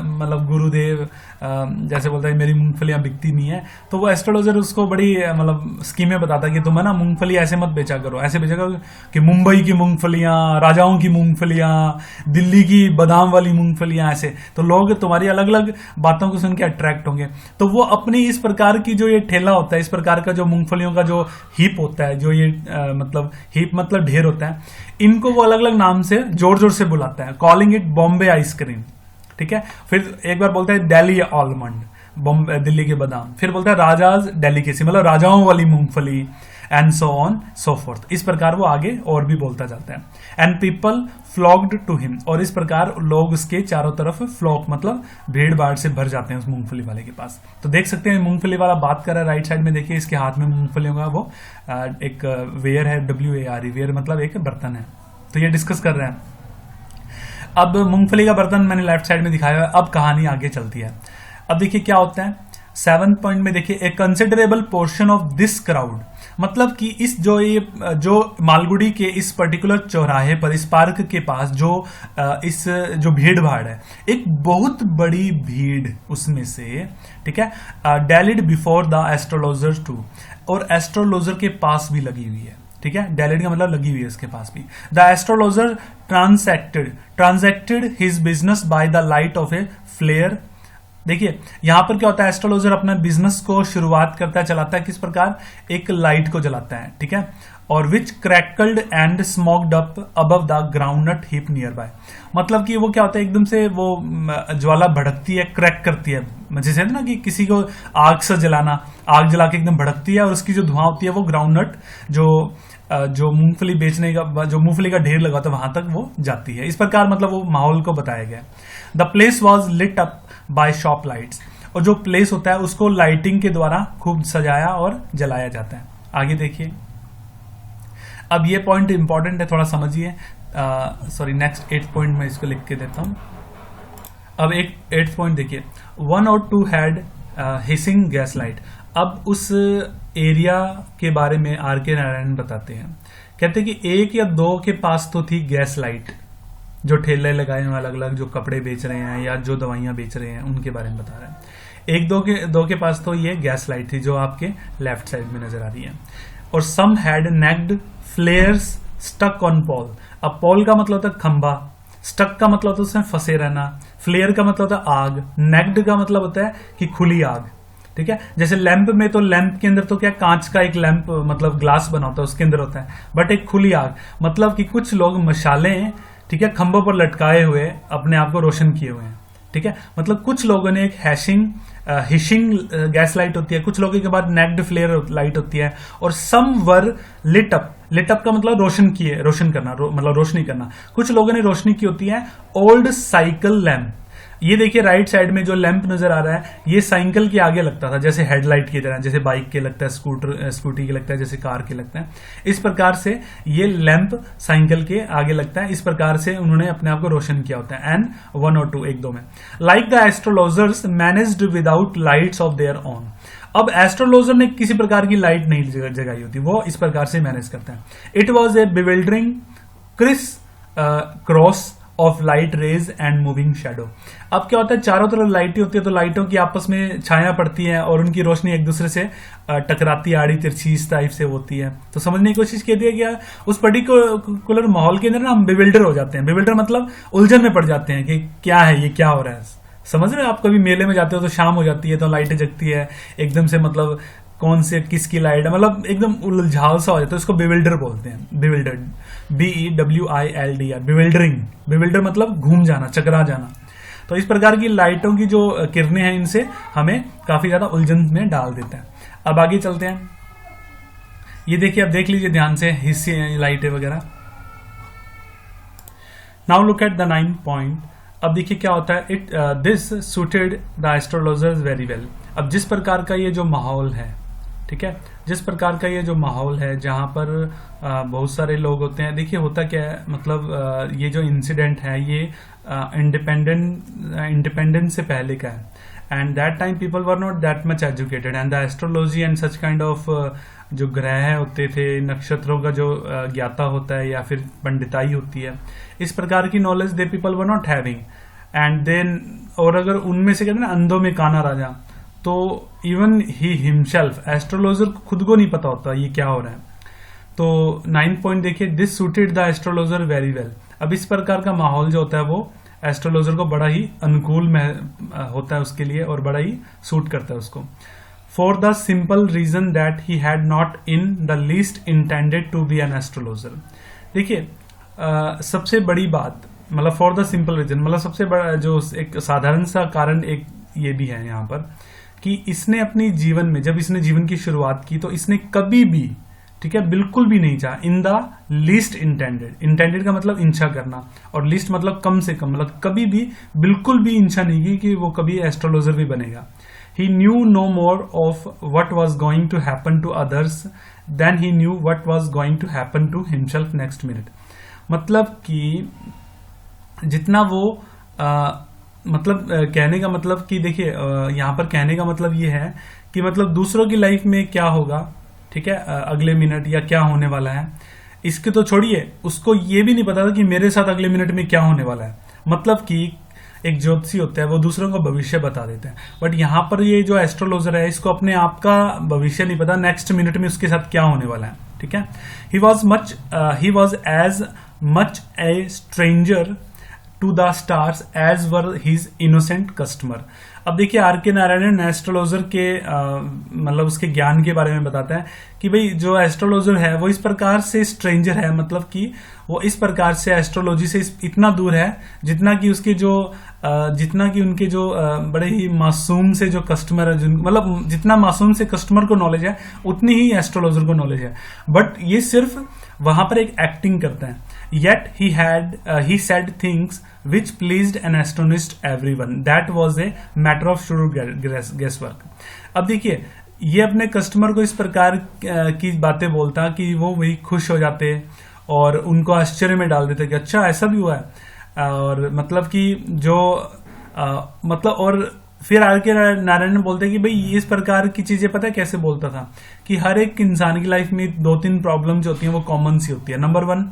मतलब गुरुदेव जैसे बोलता है मेरी मूंगफलियां बिकती नहीं है। तो वो एस्ट्रोलॉजर उसको बड़ी मतलब स्कीमें बताता है कि तुम है ना मूंगफली ऐसे मत बेचा करो, ऐसे बेचा करो कि मुंबई की मूंगफलियां, राजाओं की मूंगफलियां, दिल्ली की बादाम वाली मूंगफलियां, ऐसे। तो लोग तुम्हारी अलग अलग बातों को सुन के अट्रैक्ट होंगे। तो वो अपनी इस प्रकार की जो ये ठेला होता है, इस प्रकार का जो मूंगफलियों का जो हीप होता है, जो ये मतलब हीप मतलब ढेर होता है, इनको वो अलग अलग नाम से जोर जोर से बुलाता है, कॉलिंग इट बॉम्बे आइसक्रीम, ठीक है। फिर एक बार बोलता है दिल्ली आलमंड, बॉम्बे दिल्ली के बादाम, फिर बोलता है राजाज डेलिकेसी मतलब राजाओं वाली मूंगफली, and so on so fourth. इस प्रकार वो आगे और भी बोलता जाता है। एंड पीपल फ्लॉक्ड टू हिम, और इस प्रकार लोग उसके चारों तरफ फ्लॉक मतलब भीड़ भाड़ से भर जाते हैं उस मूंगफली वाले के पास। तो देख सकते हैं मूंगफली वाला बात कर रहा है, राइट साइड में देखिए इसके हाथ में मूंगफलियों का वो एक वेयर है, WAR, वेयर मतलब एक बर्तन है। तो ये डिस्कस कर रहे हैं। अब मूंगफली का बर्तन मैंने लेफ्ट साइड में दिखाया है। अब कहानी आगे चलती है। अब देखिए क्या होता है 7th पॉइंट में, देखिए a considerable portion of this crowd, मतलब कि इस जो मालगुडी के इस पर्टिकुलर चौराहे पर, इस पार्क के पास इस जो भीड़ भाड़ है, एक बहुत बड़ी भीड़ उसमें से, ठीक है, डेलिड बिफोर द एस्ट्रोलॉजर टू, और एस्ट्रोलॉजर के पास भी लगी हुई है, ठीक है। डेलिड का मतलब लगी हुई है इसके पास भी। The astrologer transacted his business by the light of a flare. देखिए यहां पर क्या होता है, एस्ट्रोलॉजर अपना बिजनेस को शुरुआत करता है, चलाता है किस प्रकार, एक लाइट को जलाता है, ठीक है, और which crackled and smoked up above the groundnut heap nearby. मतलब कि वो क्या होता है, एकदम से वो ज्वाला भड़कती है, क्रैक करती है, जैसे ना कि किसी को आग से जलाना, आग जला के एकदम भड़कती है और उसकी जो धुआं होती है वो ग्राउंडनट जो मूंगफली बेचने का, जो मूंगफली का ढेर लगा था वहां तक वो जाती है। इस प्रकार मतलब वो माहौल को बताया गया। The place was lit up by shop lights, और जो प्लेस होता है उसको लाइटिंग के द्वारा खूब सजाया और जलाया जाता है। आगे देखिए, अब ये पॉइंट इंपॉर्टेंट है, थोड़ा समझिए। सॉरी, नेक्स्ट 8th पॉइंट में इसको लिख के देता हूं। अब एक 8th पॉइंट देखिए, 1 और 2 हैड हिसिंग गैस लाइट। अब उस एरिया के बारे में R.K. नारायण बताते हैं, कहते हैं कि 1 या 2 के पास तो थी गैस लाइट, जो ठेले लगाए हैं अलग अलग, जो कपड़े बेच रहे हैं या जो दवाइयां बेच रहे हैं उनके बारे में बता रहे हैं। 1-2 के पास तो ये गैस लाइट थी जो आपके लेफ्ट साइड में नजर आ रही है। और some had naked flares stuck on pole. अब पोल का मतलब होता है खंबा, स्टक का मतलब होता है उसमें फंसे रहना, फ्लेयर का मतलब होता है आग, नेक्ड का मतलब होता है कि खुली आग, ठीक है। जैसे लैंप में, तो लैंप के अंदर तो क्या कांच का एक लैंप मतलब ग्लास बना होता है, उसके अंदर होता है, बट एक खुली आग मतलब कि कुछ लोग मशालें, ठीक है, खंभों पर लटकाए हुए अपने आप को रोशन किए हुए हैं, ठीक है। मतलब कुछ लोगों ने एक हिशिंग गैस लाइट होती है, कुछ लोगों के बाद नेक्ड फ्लेयर लाइट होती है, और सम वर लिट अप का मतलब रोशन करना, मतलब रोशनी करना। कुछ लोगों ने रोशनी की होती है ओल्ड साइकिल लैंप। ये देखिए राइट साइड में जो लैंप नजर आ रहा है, ये साइकिल के आगे लगता था, जैसे हेडलाइट की तरह, जैसे बाइक के लगता है, स्कूटी के लगता है, जैसे कार के लगता है। इस प्रकार से ये लैंप साइकिल के आगे लगता है। इस प्रकार से उन्होंने अपने आप को रोशन किया होता है। एंड 1 और 2, 1-2 में, like the astrologers managed without lights of their own. अब एस्ट्रोलॉजर ने किसी प्रकार की लाइट नहीं जगाई होती, वो इस प्रकार से मैनेज करते हैं। It was a bewildering criss cross of light rays and moving shadow. अब क्या होता है, चारों तरफ लाइटें होती है, तो लाइटों की आपस में छाया पड़ती है और उनकी रोशनी एक दूसरे से टकराती, आड़ी तिरछी इस टाइप से होती है। तो समझने की कोशिश की दिया गया उस पर्टिकुलर माहौल के अंदर ना हम बिविल्डर हो जाते हैं। बिविल्डर मतलब उलझन में पड़ जाते हैं कि क्या है, ये क्या हो रहा है। समझ रहे हो, आप कभी मेले में जाते हो तो शाम हो जाती है तो लाइटें जगती है एकदम से, मतलब कौन से किसकी लाइट है, मतलब एकदम उलझाव सा हो जाता है, उसको बिविल्डर बोलते हैं। Bewildered, BEWILDR, bewildering. बिविल्डर मतलब घूम जाना, चकरा जाना। तो इस प्रकार की लाइटों की जो किरणें हैं इनसे हमें काफी ज्यादा उलझन में डाल देते हैं। अब आगे चलते हैं, ये देखिए, अब देख लीजिए ध्यान से हिस्से लाइटें वगैरह। Now look at the 9 point. अब देखिए क्या होता है, this suited the astrologers very well. अब जिस प्रकार का ये जो माहौल है, ठीक है, जिस प्रकार का ये जो माहौल है जहां पर बहुत सारे लोग होते हैं। देखिए होता क्या है, मतलब ये जो इंसिडेंट है ये इंडिपेंडेंस से पहले का है, and that time people were not that much educated, and the astrology and such kind of जो ग्रह होते थे, नक्षत्रों का जो ज्ञाता होता है या फिर पंडिताई होती है, इस प्रकार की knowledge they people were not having. And then, और अगर उनमें से कहते हैं ना अंधों में काना राजा, तो इवन ही हिमसेल्फ, एस्ट्रोलॉजर खुद को नहीं पता होता ये क्या हो रहा है। तो 9 पॉइंट देखिए, this suited the astrologer very well. अब इस प्रकार का माहौल जो होता है वो एस्ट्रोलॉजर को बड़ा ही अनुकूल होता है उसके लिए, और बड़ा ही सूट करता है उसको। For the simple reason that he had not in the least intended to be an astrologer. देखिए सबसे बड़ी बात, मतलब फॉर द सिंपल रीजन, मतलब सबसे बड़ा जो एक साधारण सा कारण एक ये भी है यहाँ पर कि इसने अपनी जीवन में, जब इसने जीवन की शुरुआत की, तो इसने कभी भी, ठीक है, बिल्कुल भी नहीं चाहा, इन द लीस्ट इंटेंडेड। इंटेंडेड का मतलब इंछा करना, और लीस्ट मतलब कम से कम, मतलब कभी भी बिल्कुल भी इंछा नहीं की कि वो कभी एस्ट्रोलॉजर भी बनेगा। He knew no more of what was going to happen to others than he knew what was going to happen to himself next minute. मतलब कि जितना वो मतलब कहने का मतलब कि देखिए यहाँ पर कहने का मतलब ये है कि मतलब दूसरों की लाइफ में क्या होगा, ठीक है, अगले मिनट या क्या होने वाला है, इसके तो छोड़िए, उसको ये भी नहीं पता था कि मेरे साथ अगले मिनट में क्या होने वाला है। मतलब कि एक ज्योतिषी होता है, वो दूसरों का भविष्य बता देते हैं, बट यहाँ पर ये जो एस्ट्रोलॉजर है इसको अपने आप का भविष्य नहीं पता, नेक्स्ट मिनट में उसके साथ क्या होने वाला है, ठीक है। He was as much a stranger to the stars as were his innocent customer. अब देखिए R.K. नारायणन एस्ट्रोलॉजर के मतलब उसके ज्ञान के बारे में बताता है कि भाई जो एस्ट्रोलॉजर है वो इस प्रकार से स्ट्रेंजर है, मतलब कि वो इस प्रकार से एस्ट्रोलॉजी से इतना दूर है जितना कि उसके जो जितना कि उनके जो बड़े ही मासूम से जो कस्टमर है, मतलब जितना मासूम से कस्टमर को नॉलेज है उतनी ही एस्ट्रोलॉजर को नॉलेज है, बट ये सिर्फ वहां पर एक एक्टिंग करता है। Yet he said things which pleased and astonished everyone. That was a matter of shrewd guesswork. अब देखिए ये अपने कस्टमर को इस प्रकार की बातें बोलता कि वो वही खुश हो जाते और उनको आश्चर्य में डाल देते कि अच्छा ऐसा भी हुआ है। और मतलब कि जो मतलब, और फिर R.K. नारायण बोलते कि भाई इस प्रकार की चीजें पता है कैसे बोलता था कि हर एक इंसान की लाइफ में 2-3 प्रॉब्लम जो होती हैं वो कॉमन सी होती है। नंबर 1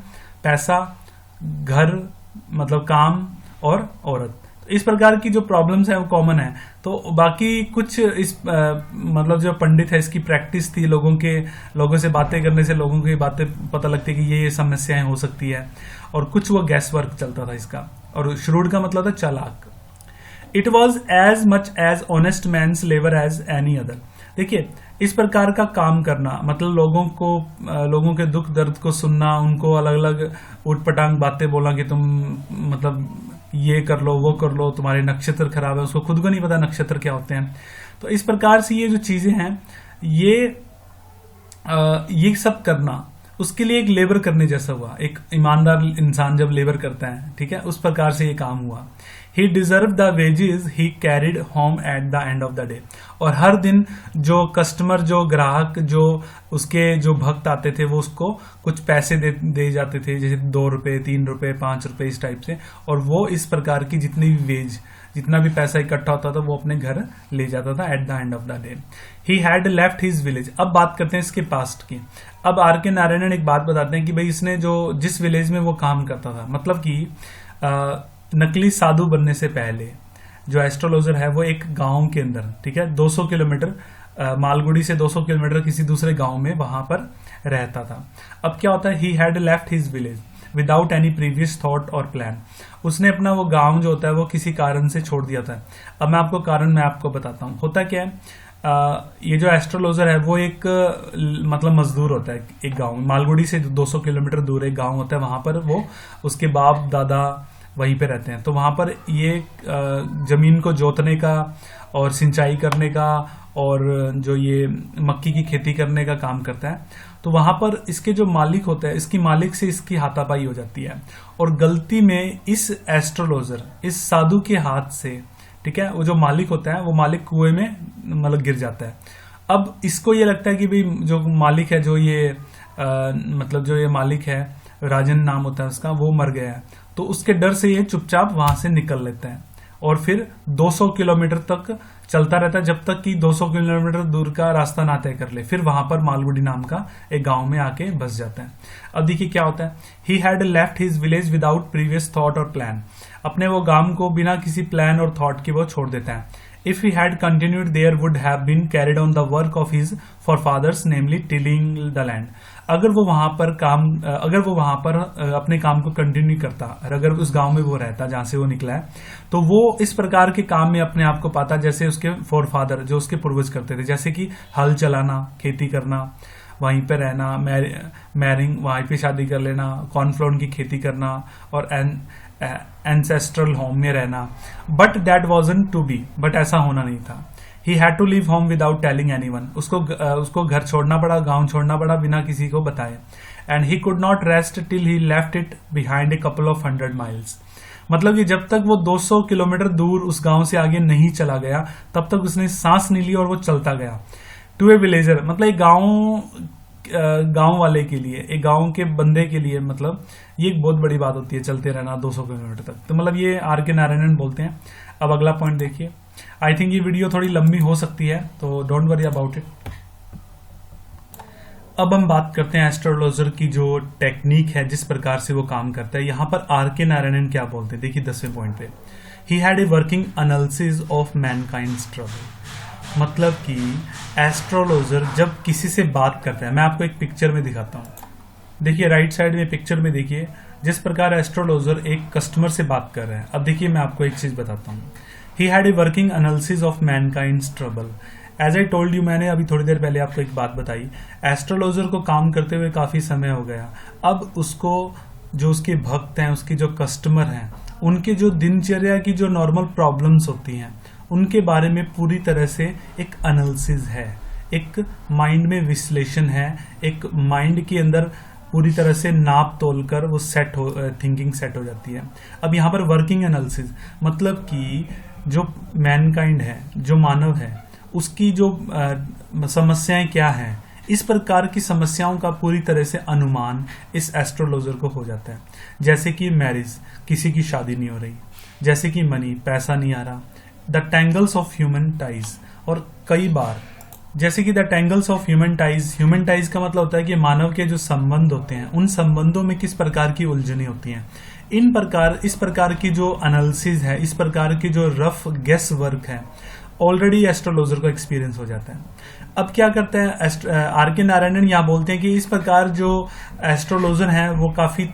पैसा, घर, मतलब काम और औरत। तो इस प्रकार की जो प्रॉब्लम्स है वो कॉमन है। तो बाकी कुछ इस मतलब जो पंडित है इसकी प्रैक्टिस थी, लोगों से बातें करने से लोगों की बातें पता लगती है कि ये समस्याएं हो सकती है, और कुछ वो गैस वर्क चलता था इसका। और श्रूड का मतलब था चालाक। It was as much as honest man's labour as any other. देखिए इस प्रकार का काम करना मतलब लोगों के दुख दर्द को सुनना, उनको अलग अलग उटपटांग बातें बोला कि तुम मतलब ये कर लो वो कर लो, तुम्हारे नक्षत्र खराब है, उसको खुद को नहीं पता नक्षत्र क्या होते हैं। तो इस प्रकार से ये जो चीजें हैं ये सब करना उसके लिए एक लेबर करने जैसा हुआ। एक ईमानदार इंसान जब लेबर करता है, ठीक है, उस प्रकार से ये काम हुआ। He deserve the wages he carried home at the end of the day. और हर दिन जो कस्टमर, जो ग्राहक, जो उसके जो भक्त आते थे वो उसको कुछ पैसे दे जाते थे, जैसे 2 रुपए, 3 रुपए, 5 रुपए, इस टाइप से। और वो इस प्रकार की जितनी भी वेज, जितना भी पैसा इकट्ठा होता था वो अपने घर ले जाता था at the end of the day. He had left his village. अब बात करते हैं इसके पास्ट की। अब आर के नारायणन एक बात बताते हैं कि भाई इसने जो जिस विलेज में वो काम करता था, मतलब कि नकली साधु बनने से पहले जो एस्ट्रोलॉजर है वो एक गांव के अंदर, ठीक है, 200 किलोमीटर मालगुड़ी से 200 किलोमीटर किसी दूसरे गांव में वहां पर रहता था। अब क्या होता है, he had left his village without any previous thought और प्लान। उसने अपना वो गांव जो होता है वो किसी कारण से छोड़ दिया था। अब मैं आपको कारण मैं आपको बताता हूँ। होता क्या है, ये जो एस्ट्रोलॉजर है वो एक मतलब मजदूर होता है एक गांव में। मालगुड़ी से 200 किलोमीटर दूर एक गांव होता है, वहां पर वो उसके बाप दादा वहीं पे रहते हैं। तो वहां पर ये जमीन को जोतने का और सिंचाई करने का और जो ये मक्की की खेती करने का काम करता है। तो वहां पर इसके जो मालिक होता है, इसकी मालिक से इसकी हाथापाई हो जाती है और गलती में इस एस्ट्रोलॉजर, इस साधु के हाथ से, ठीक है, वो जो मालिक होता है वो मालिक कुएं में मतलब गिर जाता है। अब इसको ये लगता है कि भाई जो मालिक है, जो ये मतलब जो ये मालिक है, राजन नाम होता है उसका, वो मर गया है। तो उसके डर से ये चुपचाप वहां से निकल लेता है और फिर 200 किलोमीटर तक चलता रहता है, जब तक कि 200 किलोमीटर दूर का रास्ता ना तय कर ले। फिर वहां पर मालगुड़ी नाम का एक गांव में आके बस जाता है। अब देखिए क्या होता है, he had left his village without previous thought और प्लान। अपने वो गांव को बिना किसी प्लान और थॉट के वो छोड़ देता है। If he had continued, there would have been carried on the work of his forefathers, namely tilling the land. अगर वो वहां पर अपने काम को कंटिन्यू करता, और अगर उस गांव में वो रहता जहां से वो निकला है, तो वो इस प्रकार के काम में अपने आप को पाता जैसे उसके फोरफादर, जो उसके पूर्वज करते थे, जैसे कि हल चलाना, खेती करना, वहीं पे रहना, मैरिंग, वहीं पे शादी कर लेना, कॉर्नफ्लोर की खेती करना और एंसेस्ट्रल होम में रहना। But that wasn't to be, but ऐसा होना नहीं था। He had to leave home without telling anyone. उसको घर छोड़ना पड़ा, गांव छोड़ना पड़ा बिना किसी को बताए। And he could not rest till he left it behind a couple of 100 miles. मतलब कि जब तक वो 200 किलोमीटर दूर उस गांव से आगे नहीं चला गया, तब तक उसने सांस नहीं ली और वो चलता गया। टू ए विलेजर, मतलब एक गांव वाले के लिए, एक गांव के बंदे के लिए, मतलब ये एक बहुत बड़ी बात होती है चलते रहना 200 किलोमीटर तक। तो मतलब ये आर के नारायणन बोलते हैं। अब अगला पॉइंट देखिए। आई थिंक ये वीडियो थोड़ी लंबी हो सकती है, तो डोंट वरी अबाउट इट। अब हम बात करते हैं एस्ट्रोलॉजर की जो टेक्निक है, जिस प्रकार से वो काम करता है। यहां पर आर के नारायणन क्या बोलते हैं, देखिए 10वें पॉइंट पे, he had a working analysis of mankind's trouble. मतलब कि एस्ट्रोलॉजर जब किसी से बात करता है, मैं आपको एक पिक्चर में दिखाता हूं। देखिए राइट साइड में पिक्चर में देखिए जिस प्रकार एस्ट्रोलॉजर एक कस्टमर से बात कर रहे हैं। अब देखिए मैं आपको एक चीज बताता हूँ। He had a working analysis of mankind's trouble. As I told you, मैंने अभी थोड़ी देर पहले आपको एक बात बताई, एस्ट्रोलॉजर को काम करते हुए काफी समय हो गया। अब उसको जो उसके भक्त हैं, उसके जो कस्टमर हैं, उनके जो दिनचर्या की जो नॉर्मल प्रॉब्लम्स होती हैं, उनके बारे में पूरी तरह से एक एनालिसिस है, एक माइंड में विश्लेषण है, एक माइंड के अंदर पूरी तरह से नाप तोल कर वो थिंकिंग सेट हो जाती है। अब यहाँ पर वर्किंग एनालिसिस मतलब कि जो मैनकाइंड है, जो मानव है, उसकी जो समस्याएं क्या हैं, इस प्रकार की समस्याओं का पूरी तरह से अनुमान इस एस्ट्रोलॉजर को हो जाता है। जैसे कि मैरिज, किसी की शादी नहीं हो रही, जैसे कि मनी, पैसा नहीं आ रहा, the tangles of human ties, और कई बार जैसे कि the tangles of human ties का मतलब होता है कि मानव के जो संबंध होते हैं, उन संबंधों में किस प्रकार की उलझनें होती हैं। इस प्रकार की जो एनालिसिस है, इस प्रकार की जो रफ गेस वर्क है, ऑलरेडी एस्ट्रोलॉजर को एक्सपीरियंस हो जाता है। अब क्या करते हैं आर के नारायणन, यहाँ बोलते हैं कि इस प्रकार जो एस्ट्रोलॉजर हैं वो काफी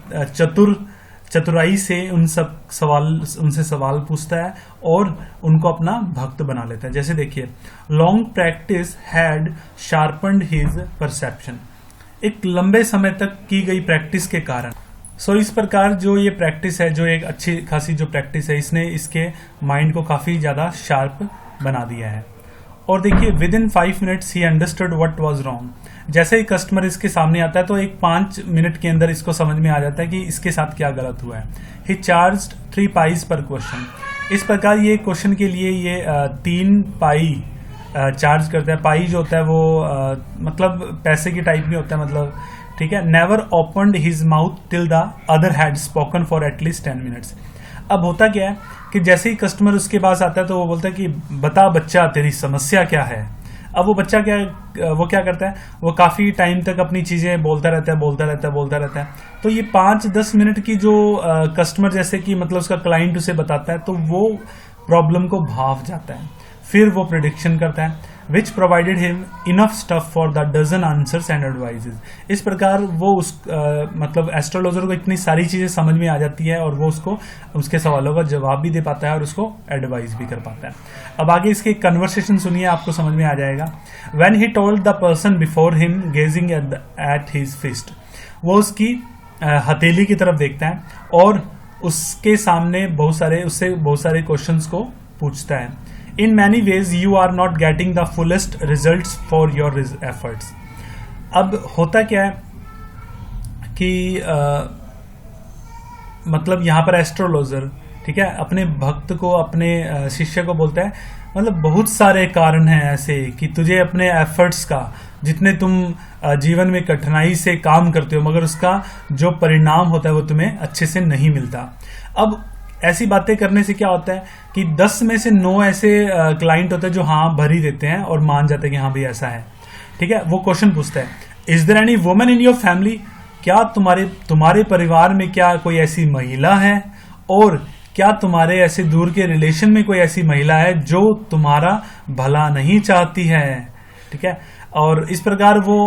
चतुराई से उनसे सवाल पूछता है और उनको अपना भक्त बना लेता है। जैसे देखिए, long practice had sharpened his perception. एक लंबे समय तक की गई प्रैक्टिस के कारण, इस प्रकार जो ये प्रैक्टिस है, जो एक अच्छी खासी जो प्रैक्टिस है, इसने इसके माइंड को काफी ज्यादा शार्प बना दिया है। और देखिए, with in 5 minutes he understood what was wrong. जैसे ही कस्टमर इसके सामने आता है तो एक 5 मिनट के अंदर इसको समझ में आ जाता है कि इसके साथ क्या गलत हुआ है। ही चार्ज्ड 3 पाइस पर क्वेश्चन। इस प्रकार ये क्वेश्चन के लिए ये 3 पाई चार्ज करता है। पाई जो होता है वो मतलब पैसे की टाइप में होता है, मतलब ठीक है। Never opened his mouth till the other had spoken for at least 10 minutes. अब होता क्या है कि जैसे ही कस्टमर उसके पास आता है तो वो बोलता है कि बता बच्चा तेरी समस्या क्या है। अब वो बच्चा वो क्या करता है, वो काफी टाइम तक अपनी चीजें बोलता रहता है। तो ये 5-10 मिनट की जो कस्टमर जैसे कि मतलब उसका क्लाइंट उसे बताता है तो वो प्रॉब्लम को भांप जाता है। फिर वो प्रिडिक्शन करता है which provided him enough stuff for the dozen answers and advices. इस प्रकार वो मतलब एस्ट्रोलॉजर को इतनी सारी चीजें समझ में आ जाती है और वो उसके सवालों का जवाब भी दे पाता है और उसको एडवाइस भी कर पाता है। अब आगे इसके कन्वर्सेशन सुनिए, आपको समझ में आ जाएगा। When he told the person before him gazing at his fist, वो उसकी हथेली की तरफ देखता है और उसके सामने उससे बहुत सारे क्वेश्चंस को पूछता है। In many ways you are not getting the fullest results for your efforts। अब होता क्या है कि मतलब यहाँ पर एस्ट्रोलॉजर ठीक है अपने भक्त को, अपने शिष्य को बोलता है मतलब बहुत सारे कारण हैं ऐसे कि तुझे अपने एफर्ट्स का, जितने तुम जीवन में कठिनाई से काम करते हो मगर उसका जो परिणाम होता है वो तुम्हें अच्छे से नहीं मिलता। अब ऐसी बातें करने से क्या होता है कि 10 में से 9 ऐसे क्लाइंट होते हैं जो हाँ भर ही देते हैं और मान जाते हैं कि हाँ भाई ऐसा है। ठीक है, वो क्वेश्चन पूछता है is there any woman in your family, क्या तुम्हारे परिवार में क्या कोई ऐसी महिला है, और क्या तुम्हारे ऐसे दूर के रिलेशन में कोई ऐसी महिला है जो तुम्हारा भला नहीं चाहती है। ठीक है, और इस प्रकार वो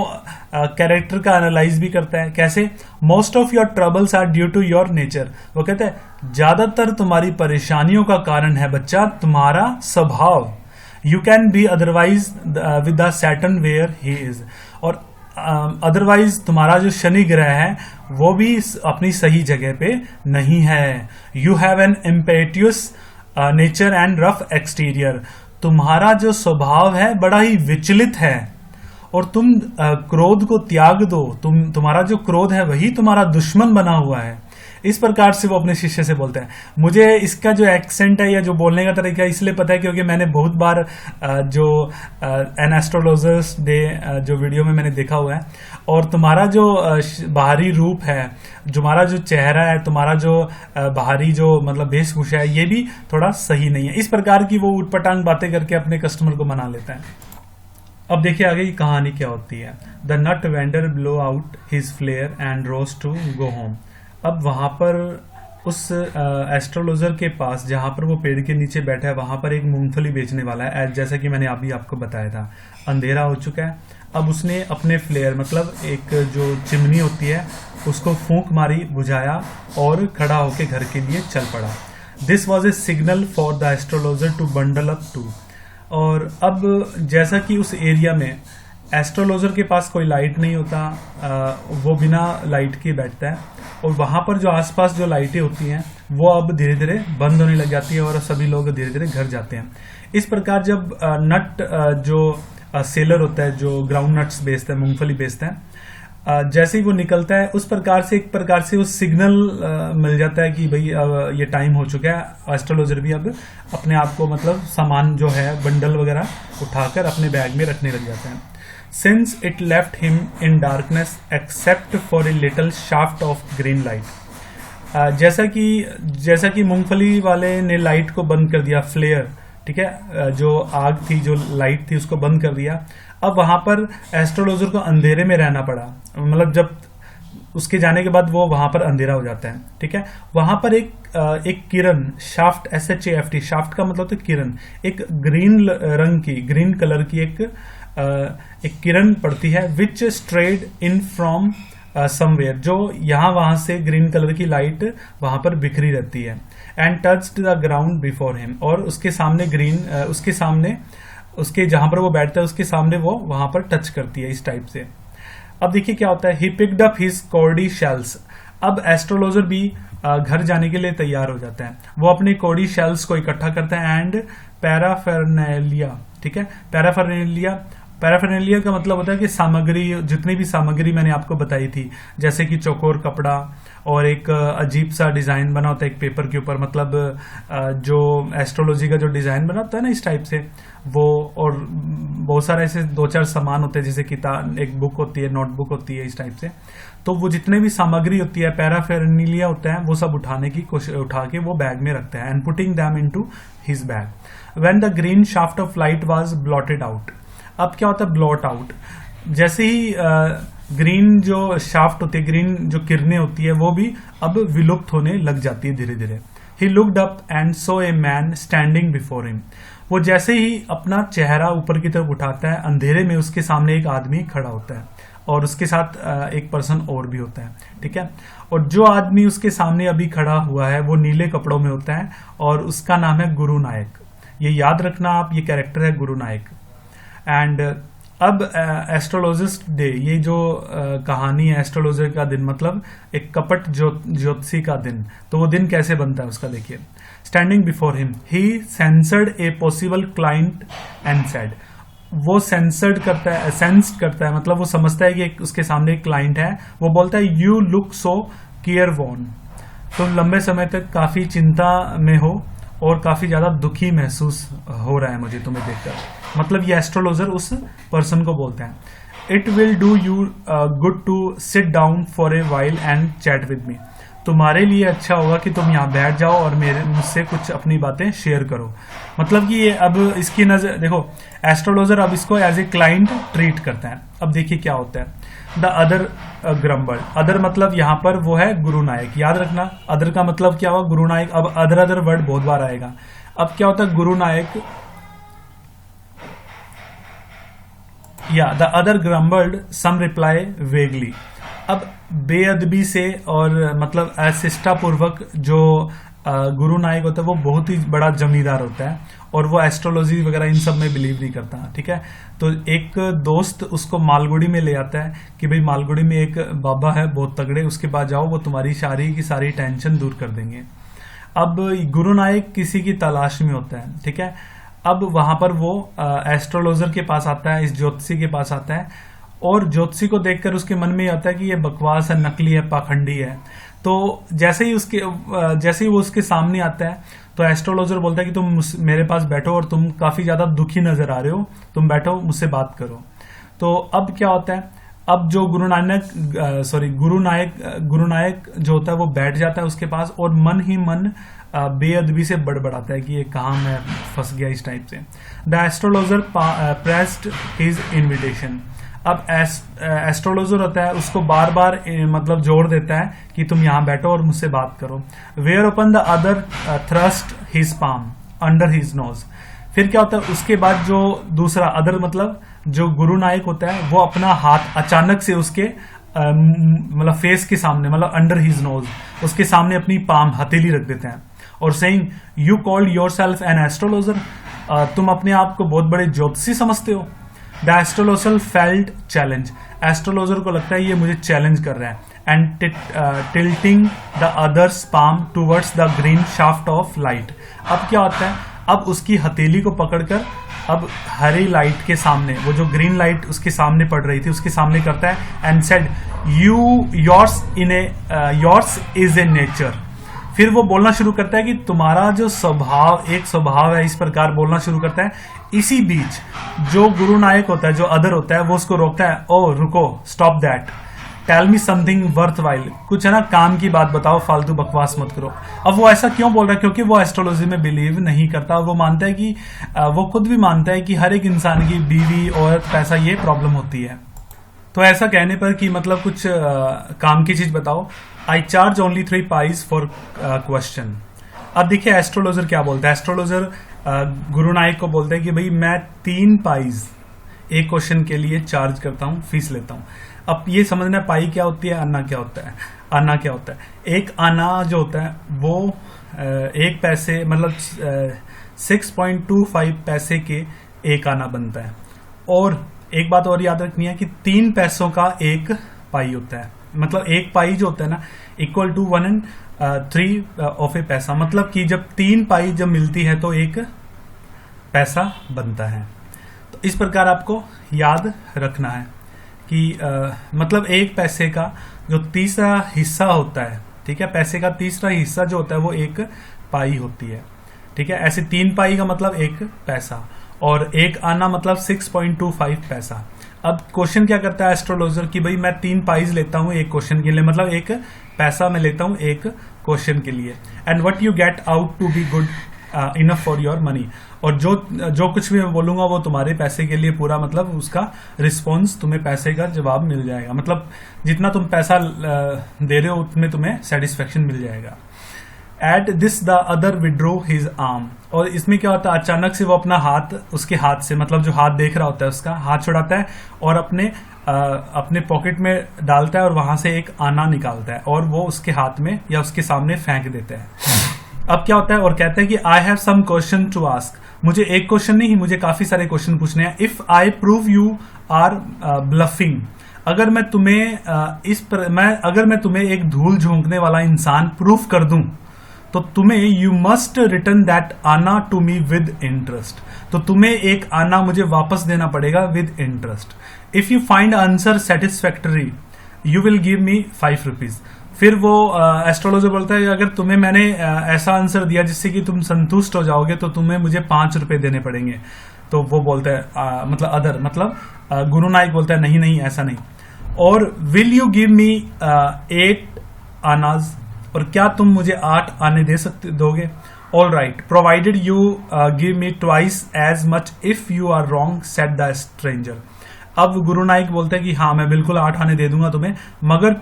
कैरेक्टर का एनालाइज भी करता है। कैसे, most of your troubles are due to your nature. वो कहते हैं ज्यादातर तुम्हारी परेशानियों का कारण है बच्चा तुम्हारा स्वभाव। You can be otherwise with the Saturn where he is, और अदरवाइज तुम्हारा जो शनि ग्रह है वो भी अपनी सही जगह पे नहीं है। You have an impetuous nature and rough exterior. तुम्हारा जो स्वभाव है बड़ा ही विचलित है और तुम क्रोध को त्याग दो। तुम्हारा जो क्रोध है वही तुम्हारा दुश्मन बना हुआ है। इस प्रकार से वो अपने शिष्य से बोलता है। मुझे इसका जो एक्सेंट है या जो बोलने का तरीका इसलिए पता है क्योंकि मैंने बहुत बार जो एन एस्ट्रोलॉजर्स डे जो वीडियो में मैंने देखा हुआ है, और तुम्हारा जो बाहरी रूप है, तुम्हारा जो चेहरा है, तुम्हारा जो बाहरी जो मतलब वेशभूषा है, ये भी थोड़ा सही नहीं है। इस प्रकार की वो उटपटांग बातें करके अपने कस्टमर को मना लेता है। अब देखिए आगे की कहानी क्या होती है। The nut vendor blow out his flare and rose to go home. अब वहां पर उस एस्ट्रोलॉजर के पास जहां पर वो पेड़ के नीचे बैठा है वहां पर एक मूंगफली बेचने वाला है। जैसा कि मैंने अभी आपको बताया था, अंधेरा हो चुका है। अब उसने अपने फ्लेयर मतलब एक जो चिमनी होती है उसको फूंक मारी, बुझाया और खड़ा होकर घर के लिए चल पड़ा। This was a signal for the astrologer to bundle up too. और अब जैसा कि उस एरिया में एस्ट्रोलॉजर के पास कोई लाइट नहीं होता, वो बिना लाइट के बैठता है, और वहां पर जो आसपास जो लाइटें होती हैं वो अब धीरे धीरे बंद होने लग जाती है और सभी लोग धीरे धीरे घर जाते हैं। इस प्रकार जब नट जो सेलर होता है जो ग्राउंड नट्स बेचता है, मूंगफली बेचता है, जैसे ही वो निकलता है उस प्रकार से एक प्रकार से वो सिग्नल मिल जाता है कि भाई अब ये टाइम हो चुका है। एस्ट्रोलॉजर भी अब अपने आप को मतलब सामान जो है बंडल वगैरह उठाकर अपने बैग में रखने लग जाता है। Since it left him in darkness except for a little shaft of green light। जैसा कि मूंगफली वाले ने लाइट को बंद कर दिया, फ्लेयर, ठीक है, जो आग थी, जो लाइट थी उसको बंद कर दिया। अब वहां पर एस्ट्रोलॉजर को अंधेरे में रहना पड़ा, मतलब जब उसके जाने के बाद वो वहां पर अंधेरा हो जाता है। ठीक है, वहां पर एक किरण, शाफ्ट, SHAFT, शाफ्ट का मतलब तो किरण, एक ग्रीन कलर की एक किरण पड़ती है, विच स्ट्रेड इन फ्रॉम समवेयर, जो यहाँ वहां से ग्रीन कलर की लाइट वहां पर बिखरी रहती है। And touched the ground before him, और उसके सामने उसके जहां पर वो बैठता है उसके सामने वो वहां पर टच करती है, इस टाइप से। अब देखिए क्या होता है। He picked up his cowrie shells. अब एस्ट्रोलॉजर भी घर जाने के लिए तैयार हो जाता है। वो अपने कॉर्डी शेल्स को इकट्ठा करता है एंड पैराफर्नेलिया, ठीक है, पैराफर्नेलिया पैराफेरनेलिया का मतलब होता है कि सामग्री, जितनी भी सामग्री मैंने आपको बताई थी, जैसे कि चौकोर कपड़ा और एक अजीब सा डिजाइन बना होता है एक पेपर के ऊपर, मतलब जो एस्ट्रोलॉजी का जो डिजाइन बना होता है ना इस टाइप से वो, और बहुत सारे ऐसे 2-4 सामान होते हैं, जैसे किताब, एक बुक होती है, नोटबुक होती है, इस टाइप से। तो वो जितने भी सामग्री होती है, पैराफेरनेलिया होता है, वो सब उठाने की कोशिश, उठा के वो बैग में रखते हैं, and putting them into his bag when the green shaft of light was blotted out. अब क्या होता है ब्लॉट आउट? जैसे ही ग्रीन जो शाफ्ट होती है, ग्रीन जो किरणें होती है, वो भी अब विलुप्त होने लग जाती है धीरे धीरे। He looked up and so a man standing before him. वो जैसे ही अपना चेहरा ऊपर की तरफ उठाता है, अंधेरे में उसके सामने एक आदमी खड़ा होता है, और उसके साथ एक पर्सन और भी होता है, ठीक है। और जो आदमी उसके सामने अभी खड़ा हुआ है वो नीले कपड़ों में होता है, और उसका नाम है गुरु नायक। ये याद रखना आप, ये कैरेक्टर है गुरु नायक। एंड अब एस्ट्रोलॉजिस्ट डे, ये जो कहानी है एस्ट्रोलॉजर का दिन, मतलब एक कपट ज्योतिषी का दिन, तो वो दिन कैसे बनता है उसका देखिए। Standing before him he censored a possible client and said. वो सेंसर्ड करता है, सेंस्ड करता है, मतलब वो समझता है कि उसके सामने एक क्लाइंट है। वो बोलता है you look so careworn, तुम लंबे समय तक काफी चिंता में हो और काफी ज्यादा दुखी महसूस हो रहा है मुझे तुम्हें देखकर। मतलब ये एस्ट्रोलॉजर उस पर्सन को बोलते हैं। It will do you good to sit down for a while and chat with me. तुम्हारे लिए अच्छा होगा कि तुम यहाँ बैठ जाओ और मुझसे कुछ अपनी बातें शेयर करो। मतलब कि ये अब इसकी नजर देखो, एस्ट्रोलॉजर अब इसको एज ए क्लाइंट ट्रीट करता है। अब देखिए क्या होता है। द अदर ग्रम्बल, अदर मतलब यहाँ पर वो है गुरु नायक, याद रखना। अदर का मतलब क्या हुआ, गुरु नायक। अब अदर वर्ड बहुत बार आएगा। अब क्या होता है गुरु नायक, या the other grumbled some reply vaguely. अब बेअदबी से और मतलब अशिष्टापूर्वक जो गुरु नायक होता है वो बहुत ही बड़ा जमींदार होता है, और वो एस्ट्रोलॉजी वगैरह इन सब में बिलीव नहीं करता, ठीक है। तो एक दोस्त उसको मालगुड़ी में ले आता है कि भाई मालगुड़ी में एक बाबा है बहुत तगड़े, उसके पास जाओ, वो तुम्हारी सारी की सारी टेंशन दूर कर देंगे। अब गुरु नायक किसी की तलाश में होता है, ठीक है। अब वहां पर वो एस्ट्रोलॉजर के पास आता है, इस ज्योतिषी के पास आता है, और ज्योतिषी को देखकर उसके मन में आता है कि ये बकवास है, नकली है, पाखंडी है। तो जैसे ही वो उसके सामने आता है तो एस्ट्रोलॉजर बोलता है कि तुम मेरे पास बैठो और तुम काफी ज्यादा दुखी नजर आ रहे हो, तुम बैठो मुझसे बात करो। तो अब क्या होता है, अब जो गुरु नायक जो होता है वो बैठ जाता है उसके पास, और मन ही मन बेअदबी से बड़बड़ाता है कि ये कहाँ मैं फंस गया, इस टाइप से। The astrologer pressed his invitation. अब एस्ट्रोलॉजर होता है उसको बार बार मतलब जोड़ देता है कि तुम यहाँ बैठो और मुझसे बात करो। Whereupon the other thrust his palm under his nose. फिर क्या होता है उसके बाद जो दूसरा अदर मतलब जो गुरु नायक होता है वो अपना हाथ अचानक से उसके मतलब फेस के सामने, मतलब अंडर हिज नोज, उसके सामने अपनी पाम हथेली रख देते हैं, और saying you called your self an astrologer. तुम अपने आप को बहुत बड़े ज्योतिषी समझते हो। The astrologer felt challenge. Astrologer को लगता है ये मुझे चैलेंज कर रहा है, and tilting the others palm towards the green shaft of light. अब क्या होता है, अब उसकी हथेली को पकड़कर अब हरी लाइट के सामने, वो जो ग्रीन लाइट उसके सामने पड़ रही थी उसके सामने करता है, and said yours is a nature. फिर वो बोलना शुरू करता है कि तुम्हारा जो स्वभाव है, इस प्रकार बोलना शुरू करता है। इसी बीच जो गुरु नायक होता है, जो अदर होता है, वो उसको रोकता है, ओ रुको, stop that, tell me something worthwhile. कुछ है ना काम की बात बताओ, फालतू बकवास मत करो। अब वो ऐसा क्यों बोल रहा है, क्योंकि वो एस्ट्रोलॉजी में बिलीव नहीं करता। वो मानता है कि वो खुद भी मानता है कि हर एक इंसान की बीवी और पैसा ये प्रॉब्लम होती है। तो ऐसा कहने पर कि मतलब कुछ काम की चीज बताओ। आई charge only 3 pies for question. अब देखिए एस्ट्रोलॉजर क्या बोलता है। एस्ट्रोलॉजर गुरु नायक को बोलता है कि भाई मैं 3 पाइज एक क्वेश्चन के लिए चार्ज करता हूँ, फीस लेता हूँ। अब ये समझना पाई क्या होती है, अन्ना क्या होता है। अन्ना क्या होता है, एक आना जो होता है वो 1 पैसे मतलब 6.25 पैसे के एक आना बनता है। और एक बात और याद रखनी है कि 3 पैसों का एक पाई होता है। मतलब एक पाई जो होता है ना इक्वल टू 1/3 ऑफ ए पैसा। मतलब कि जब 3 पाई जब मिलती है तो एक पैसा बनता है। तो इस प्रकार आपको याद रखना है कि मतलब एक पैसे का जो तीसरा हिस्सा होता है, ठीक है, पैसे का तीसरा हिस्सा जो होता है वो एक पाई होती है, ठीक है। ऐसे 3 पाई का मतलब एक पैसा और एक आना मतलब 6.25 पैसा। अब क्वेश्चन क्या करता है एस्ट्रोलॉजर कि भाई मैं 3 पाइज लेता हूं एक क्वेश्चन के लिए, मतलब एक पैसा मैं लेता हूं एक क्वेश्चन के लिए, and what you get out to be good enough for your money. और जो कुछ भी मैं बोलूंगा वो तुम्हारे पैसे के लिए पूरा, मतलब उसका रिस्पॉन्स तुम्हें पैसे का जवाब मिल जाएगा, मतलब जितना तुम पैसा दे रहे हो उतने तुम्हें सेटिस्फेक्शन मिल जाएगा। At this the other withdraw his arm, और इसमें क्या होता है अचानक से वो अपना हाथ, उसके हाथ से मतलब जो हाथ देख रहा होता है उसका हाथ छुड़ाता है और अपने पॉकेट में डालता है और वहां से एक आना निकालता है और वो उसके हाथ में या उसके सामने फेंक देता है। अब क्या होता है और कहता है कि I have some question to ask, मुझे एक क्वेश्चन नहीं, मुझे काफी सारे क्वेश्चन पूछने हैं। If I prove you are bluffing, अगर मैं तुम्हें एक धूल झोंकने वाला इंसान प्रूफ कर दूं तो तुम्हें यू मस्ट रिटर्न दैट आना टू मी विद इंटरेस्ट, तो तुम्हें एक आना मुझे वापस देना पड़ेगा with interest. If you find answer satisfactory you will give me 5 rupees. फिर वो एस्ट्रोलॉजर बोलता है अगर तुम्हें मैंने ऐसा आंसर दिया जिससे कि तुम संतुष्ट हो जाओगे तो तुम्हें मुझे 5 रुपए देने पड़ेंगे। तो वो बोलता है गुरु नायक बोलता है नहीं ऐसा नहीं। और विल यू गिव मी 8 आनाज, और क्या तुम मुझे 8 आने दोगे? All right, provided you give me twice as much if you are wrong, said the stranger. अब गुरु नायक बोलते हैं कि हाँ मैं बिल्कुल 8 आने दे दूंगा तुम्हें, मगर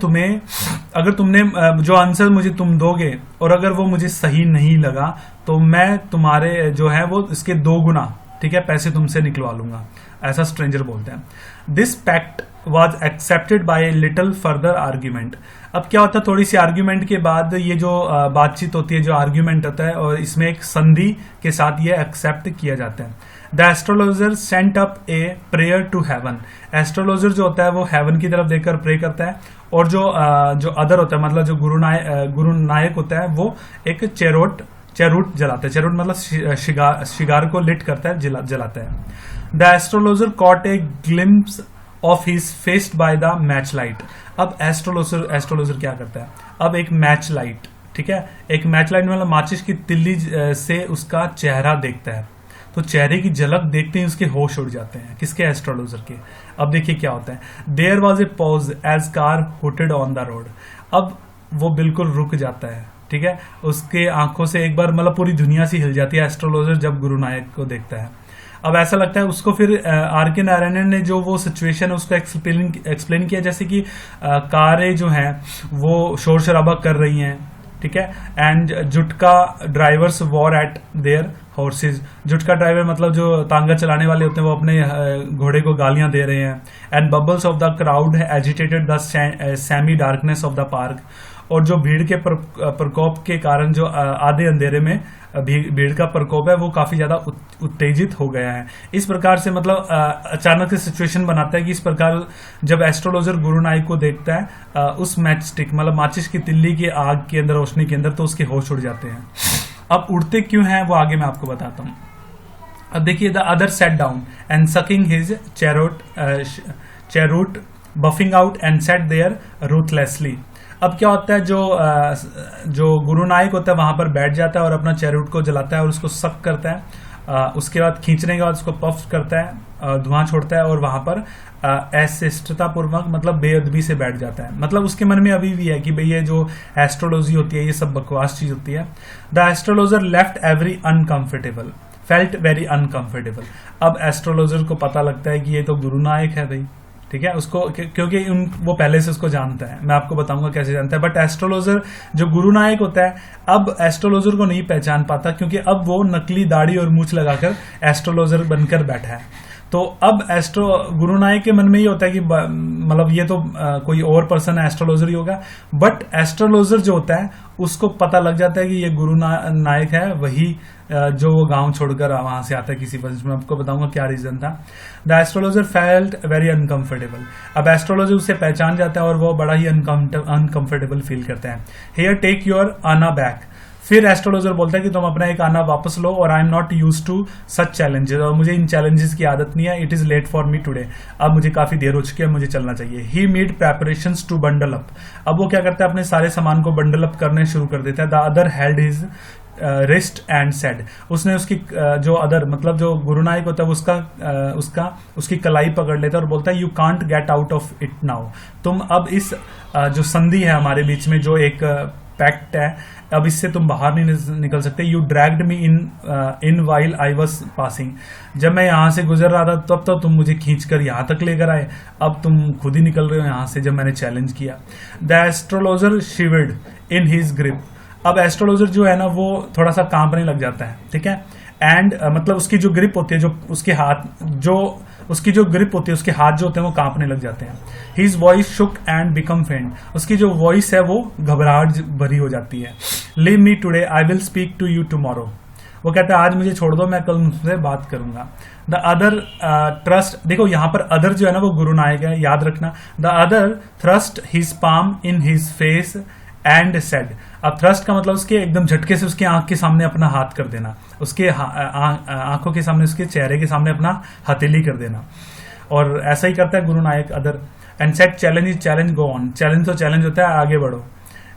अगर तुमने जो आंसर मुझे तुम दोगे और अगर वो मुझे सही नहीं लगा तो मैं तुम्हारे जो है वो इसके 2 गुना, ठीक है, पैसे तुमसे निकलवा लूंगा, ऐसा स्ट्रेंजर बोलते हैं। This pact was accepted by little further argument. अब क्या होता है थोड़ी सी आर्ग्यूमेंट के बाद ये जो बातचीत होती है, जो आर्ग्यूमेंट होता है, और इसमें एक संधि के साथ ये एक्सेप्ट किया जाता है। The astrologer sent up a prayer to heaven, astrologer जो होता है वो हेवन की तरफ देखकर प्रे करता है, और जो अदर होता है मतलब जो गुरु नायक होता है वो एक चेरोट जलाता है। चेरोट मतलब शिगार को लिट करता है, जलाता है। The astrologer caught a glimpse of his face by the match light. अब एस्ट्रोलॉजर क्या करता है, अब एक मैच लाइट, ठीक है, एक मैच लाइट मतलब माचिस की तिल्ली से उसका चेहरा देखता है, तो चेहरे की झलक देखते ही उसके होश उड़ जाते हैं, किसके? एस्ट्रोलॉजर के। अब देखिए क्या होता है, there was a pause as car hooted on the road. अब वो बिल्कुल रुक जाता है, ठीक है, उसके आंखों से एक बार मतलब पूरी दुनिया सी हिल जाती है एस्ट्रोलॉजर जब गुरु नायक को देखता है। अब ऐसा लगता है उसको, फिर आर के नारायणन ने जो वो सिचुएशन है उसको एक्सप्लेन किया, जैसे कि कारें जो हैं वो शोर शराबा कर रही हैं, ठीक है, and jutka drivers swore at their horses. Jutka driver मतलब जो तांगा चलाने वाले होते हैं वो अपने घोड़े को गालियां दे रहे हैं। And bubbles of the crowd agitated the semi darkness of the park, और जो भीड़ के प्रकोप के कारण जो आधे अंधेरे में भीड़ का प्रकोप है वो काफी ज्यादा उत्तेजित हो गया है। इस प्रकार से मतलब अचानक से सिचुएशन बनाता है कि इस प्रकार जब एस्ट्रोलॉजर गुरु नायक को देखता है उस मैच स्टिक मतलब माचिस की तिल्ली की आग के अंदर, रोशनी के अंदर, तो उसके होश उड़ जाते हैं। अब उड़ते क्यों हैं वो आगे मैं आपको बताता हूँ। अब देखिए, the other sat down and sucking his cheroot puffing out and sat there ruthlessly. अब क्या होता है, जो गुरु नायक होता है वहां पर बैठ जाता है और अपना चैरूट को जलाता है और उसको सक करता है। उसके बाद खींचने के बाद उसको पफ करता है, धुआं छोड़ता है, और वहां पर अशिष्टता पूर्वक मतलब बेअदबी से बैठ जाता है। मतलब उसके मन में अभी भी है कि भाई ये जो एस्ट्रोलॉजी होती है ये सब बकवास चीज होती है। The astrologer left felt very uncomfortable. अब एस्ट्रोलॉजर को पता लगता है कि ये तो गुरु नायक है भाई, ठीक है, उसको क्योंकि वो पहले से उसको जानता है, मैं आपको बताऊंगा कैसे जानता है। बट एस्ट्रोलॉजर जो गुरु नायक होता है अब एस्ट्रोलॉजर को नहीं पहचान पाता, क्योंकि अब वो नकली दाढ़ी और मूछ लगाकर एस्ट्रोलॉजर बनकर बैठा है। तो अब गुरु नायक के मन में ये होता है कि मतलब ये तो कोई और पर्सन है, एस्ट्रोलॉजर ही होगा। बट एस्ट्रोलॉजर जो होता है उसको पता लग जाता है कि ये गुरु नायक है, वही जो वो गांव छोड़कर वहां से आता है किसी वजह। मैं आपको बताऊंगा क्या रीजन था। The astrologer felt very uncomfortable. अब एस्ट्रोलॉजर उसे पहचान जाता है और वो बड़ा ही अनकंफर्टेबल फील करता है। हियर टेक योर आना बैक, फिर एस्ट्रोलॉजर बोलता है कि तुम अपना एक आना वापस लो, और I am not use to such challenges, और मुझे इन चैलेंजेस की आदत नहीं है। It is late for me today, अब मुझे काफी देर हो चुकी है, मुझे चलना चाहिए। He made preparations to bundle up, अब वो क्या करता है, अपने सारे सामान को बंडल अप करने शुरू कर देता है। The other held his wrist and said, उसने उसकी जो अदर मतलब जो गुरु नायक होता है उसकी कलाई पकड़ लेता है और बोलता है you can't get out of it now, तुम अब इस जो संधि है हमारे बीच में, जो एक पैक्ट है, अब इससे तुम बाहर नहीं निकल सकते। You dragged me in while I was passing, जब मैं यहाँ से गुजर रहा था तब तो तुम मुझे खींच कर यहाँ तक लेकर आए, अब तुम खुद ही निकल रहे हो यहाँ से जब मैंने चैलेंज किया। The astrologer शिवर्ड in his grip, अब एस्ट्रोलॉजर जो है ना वो थोड़ा सा कांपने लग जाता है, ठीक है। एंड मतलब उसकी जो ग्रिप होती है, जो उसके हाथ उसकी जो ग्रिप होती है, उसके हाथ जो होते हैं वो कांपने लग जाते हैं। His voice shook and become faint, उसकी जो वॉइस है वो घबराहट भरी हो जाती है। Leave me today I will speak to you tomorrow, वो कहता है आज मुझे छोड़ दो, मैं कल मुझसे बात करूंगा। द अदर ट्रस्ट, देखो यहाँ पर अदर जो है ना वो गुरु नायक है, याद रखना। The other thrust his palm in his face and said, अब थ्रस्ट का मतलब उसके एकदम झटके से उसके आंख के सामने अपना हाथ कर देना, उसके आंखों के सामने, उसके चेहरे के सामने अपना हथेली कर देना, और ऐसा ही करता है Guru Nayak other. And said challenge is challenge, go on, challenge तो चैलेंज होता है, आगे बढ़ो।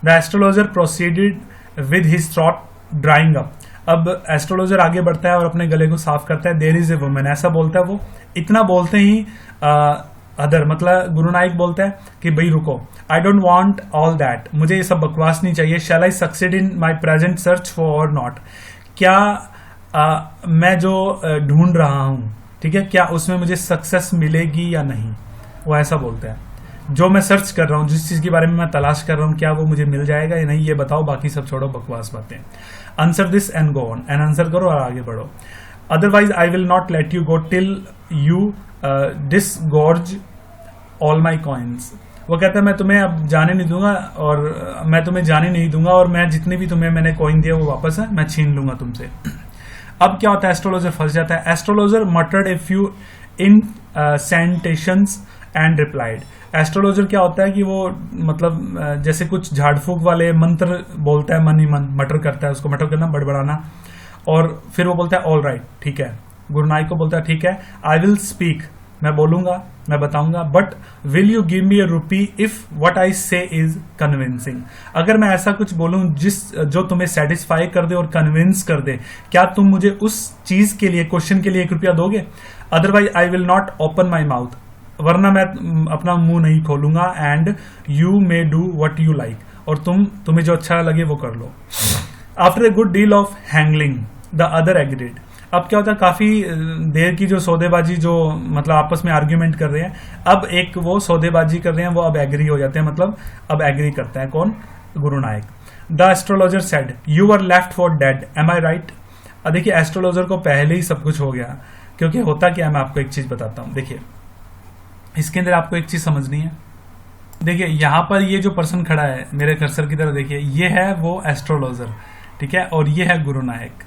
The astrologer proceeded with his throat drying up, अब एस्ट्रोलॉजर आगे बढ़ता है और अपने गले को साफ करता है। देयर इज ए वुमन, ऐसा बोलता है वो। इतना बोलते ही अदर मतलब गुरु नायक बोलता है कि भाई रुको, I don't want all that, मुझे ये सब बकवास नहीं चाहिए। Shall I succeed in my present search for or not, क्या मैं जो ढूंढ रहा हूं, ठीक है, क्या उसमें मुझे सक्सेस मिलेगी या नहीं, वो ऐसा बोलता है। जो मैं सर्च कर रहा हूं, जिस चीज के बारे में मैं तलाश कर रहा हूं, क्या वो मुझे मिल जाएगा या नहीं, ये बताओ, बाकी सब छोड़ो बकवास बातें। Answer this and go on, and answer करो और आगे बढ़ो। Otherwise I will not let you go till you disgorge all my coins, वो कहता है मैं तुम्हें अब जाने नहीं दूंगा, और मैं तुम्हें जाने नहीं दूंगा, और मैं जितने भी तुम्हें मैंने कॉइन दिया वो वापस है मैं छीन लूंगा तुमसे। अब क्या होता है, एस्ट्रोलॉजर फंस जाता है। Astrologer muttered a few incantations and replied, astrologer क्या होता है कि वो मतलब जैसे कुछ झाड़ फूक वाले मंत्र बोलता है, मन ही मन मटर करता है, उसको मटर करना, बड़बड़ाना, और फिर वो बोलता है ऑल राइट, ठीक है। गुरु नायक को बोलता है ठीक है, आई विल स्पीक, मैं बोलूंगा, मैं बताऊंगा, but will you give me a rupee if what I से इज कन्विंसिंग, अगर मैं ऐसा कुछ बोलूं जो तुम्हें सेटिस्फाई कर दे और कन्विंस कर दे, क्या तुम मुझे उस चीज के लिए, क्वेश्चन के लिए 1 रुपया दोगे? Otherwise I will not open my mouth, वरना मैं अपना मुंह नहीं खोलूंगा। And you may do what you like, और तुम्हें जो अच्छा लगे वो कर लो। After a good deal of haggling the other agreed, अब क्या होता है, काफी देर की जो सौदेबाजी, जो मतलब आपस में आर्ग्यूमेंट कर रहे हैं, अब एक वो सौदेबाजी कर रहे हैं, वो अब एग्री हो जाते हैं, मतलब अब एग्री करता है कौन, Guru Nayak. The astrologer said you are left for dead, am I right. अब देखिए एस्ट्रोलॉजर को पहले ही सब कुछ हो गया, क्योंकि होता क्या है, मैं आपको एक चीज बताता हूं। देखिए इसके अंदर आपको एक चीज समझनी है। देखिए यहाँ पर ये जो पर्सन खड़ा है मेरे कर्सर की तरह, देखिए ये है वो एस्ट्रोलॉजर, ठीक है, और ये है गुरु नायक,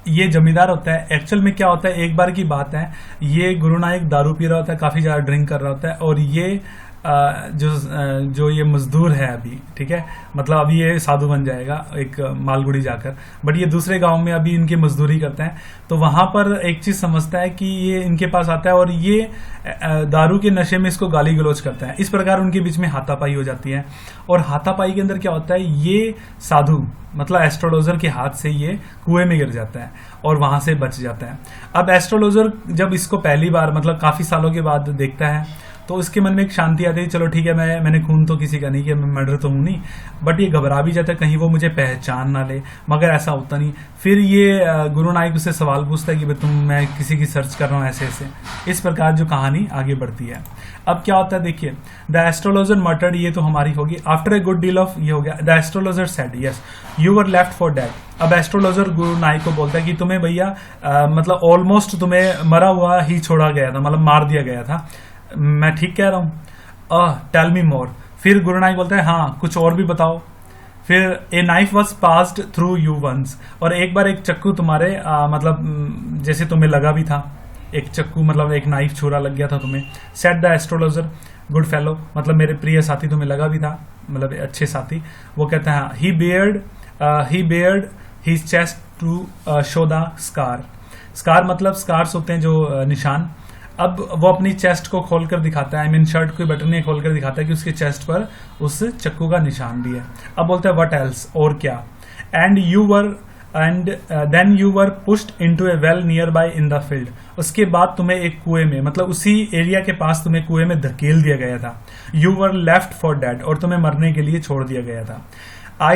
ये जमींदार होता है। एक्चुअल में क्या होता है, एक बार की बात है, ये गुरु नायक दारू पी रहा होता है, काफी ज्यादा ड्रिंक कर रहा होता है, और ये जो ये मजदूर है अभी, ठीक है, मतलब अभी ये साधु बन जाएगा एक मालगुड़ी जाकर, बट ये दूसरे गांव में अभी इनकी मजदूरी करता है। तो वहां पर एक चीज समझता है कि ये इनके पास आता है और ये दारू के नशे में इसको गाली गलौज करता है। इस प्रकार उनके बीच में हाथापाई हो जाती है, और हाथापाई के अंदर क्या होता है, ये साधु मतलब एस्ट्रोलॉजर के हाथ से ये कुएं में गिर जाता है और वहां से बच जाता है। अब एस्ट्रोलॉजर जब इसको पहली बार मतलब काफी सालों के बाद देखता है, तो उसके मन में एक शांति आती है, चलो ठीक है, मैंने खून तो किसी का नहीं किया, मैं मर्डर तो हूं नहीं, बट ये घबरा भी जाता है कहीं वो मुझे पहचान ना ले, मगर ऐसा होता नहीं। फिर ये गुरु नायक उससे सवाल पूछता है कि भाई मैं किसी की सर्च कर रहा हूँ, ऐसे ऐसे, इस प्रकार जो कहानी आगे बढ़ती है। अब क्या होता है, देखिए द एस्ट्रोलॉजर मटर्ड, ये तो हमारी होगी। After a good deal of, ये हो गया। The astrologer said yes you were left for dead. अब एस्ट्रोलॉजर गुरु नायक को बोलता है कि तुम्हें भैया मतलब ऑलमोस्ट तुम्हें मरा हुआ ही छोड़ा गया था, मतलब मार दिया गया था, मैं ठीक कह रहा हूं? टेल मी मोर। फिर गुरु नायक बोलता है हाँ कुछ और भी बताओ। फिर a knife was passed through you once, और एक बार एक चक्कू तुम्हारे मतलब जैसे तुम्हें लगा भी था, एक चक्कू मतलब एक नाइफ छुरा लग गया था तुम्हें। Said the astrologer good fellow, मतलब मेरे प्रिय साथी तुम्हें लगा भी था, मतलब अच्छे साथी। वो कहता है he bared his chest to show the scar. Scar मतलब स्कार्स होते हैं जो निशान। अब वो अपनी चेस्ट को खोलकर दिखाता है, आई मीन शर्ट की बटन खोलकर दिखाता है कि उसके चेस्ट पर उस चक्कू का निशान भी है। अब बोलता है व्हाट एल्स, और क्या, and then you were pushed into a well nearby in the field. उसके बाद तुम्हें एक कुएं में, मतलब उसी एरिया के पास तुम्हें कुएं में धकेल दिया गया था। You were left for dead, और तुम्हें मरने के लिए छोड़ दिया गया था। I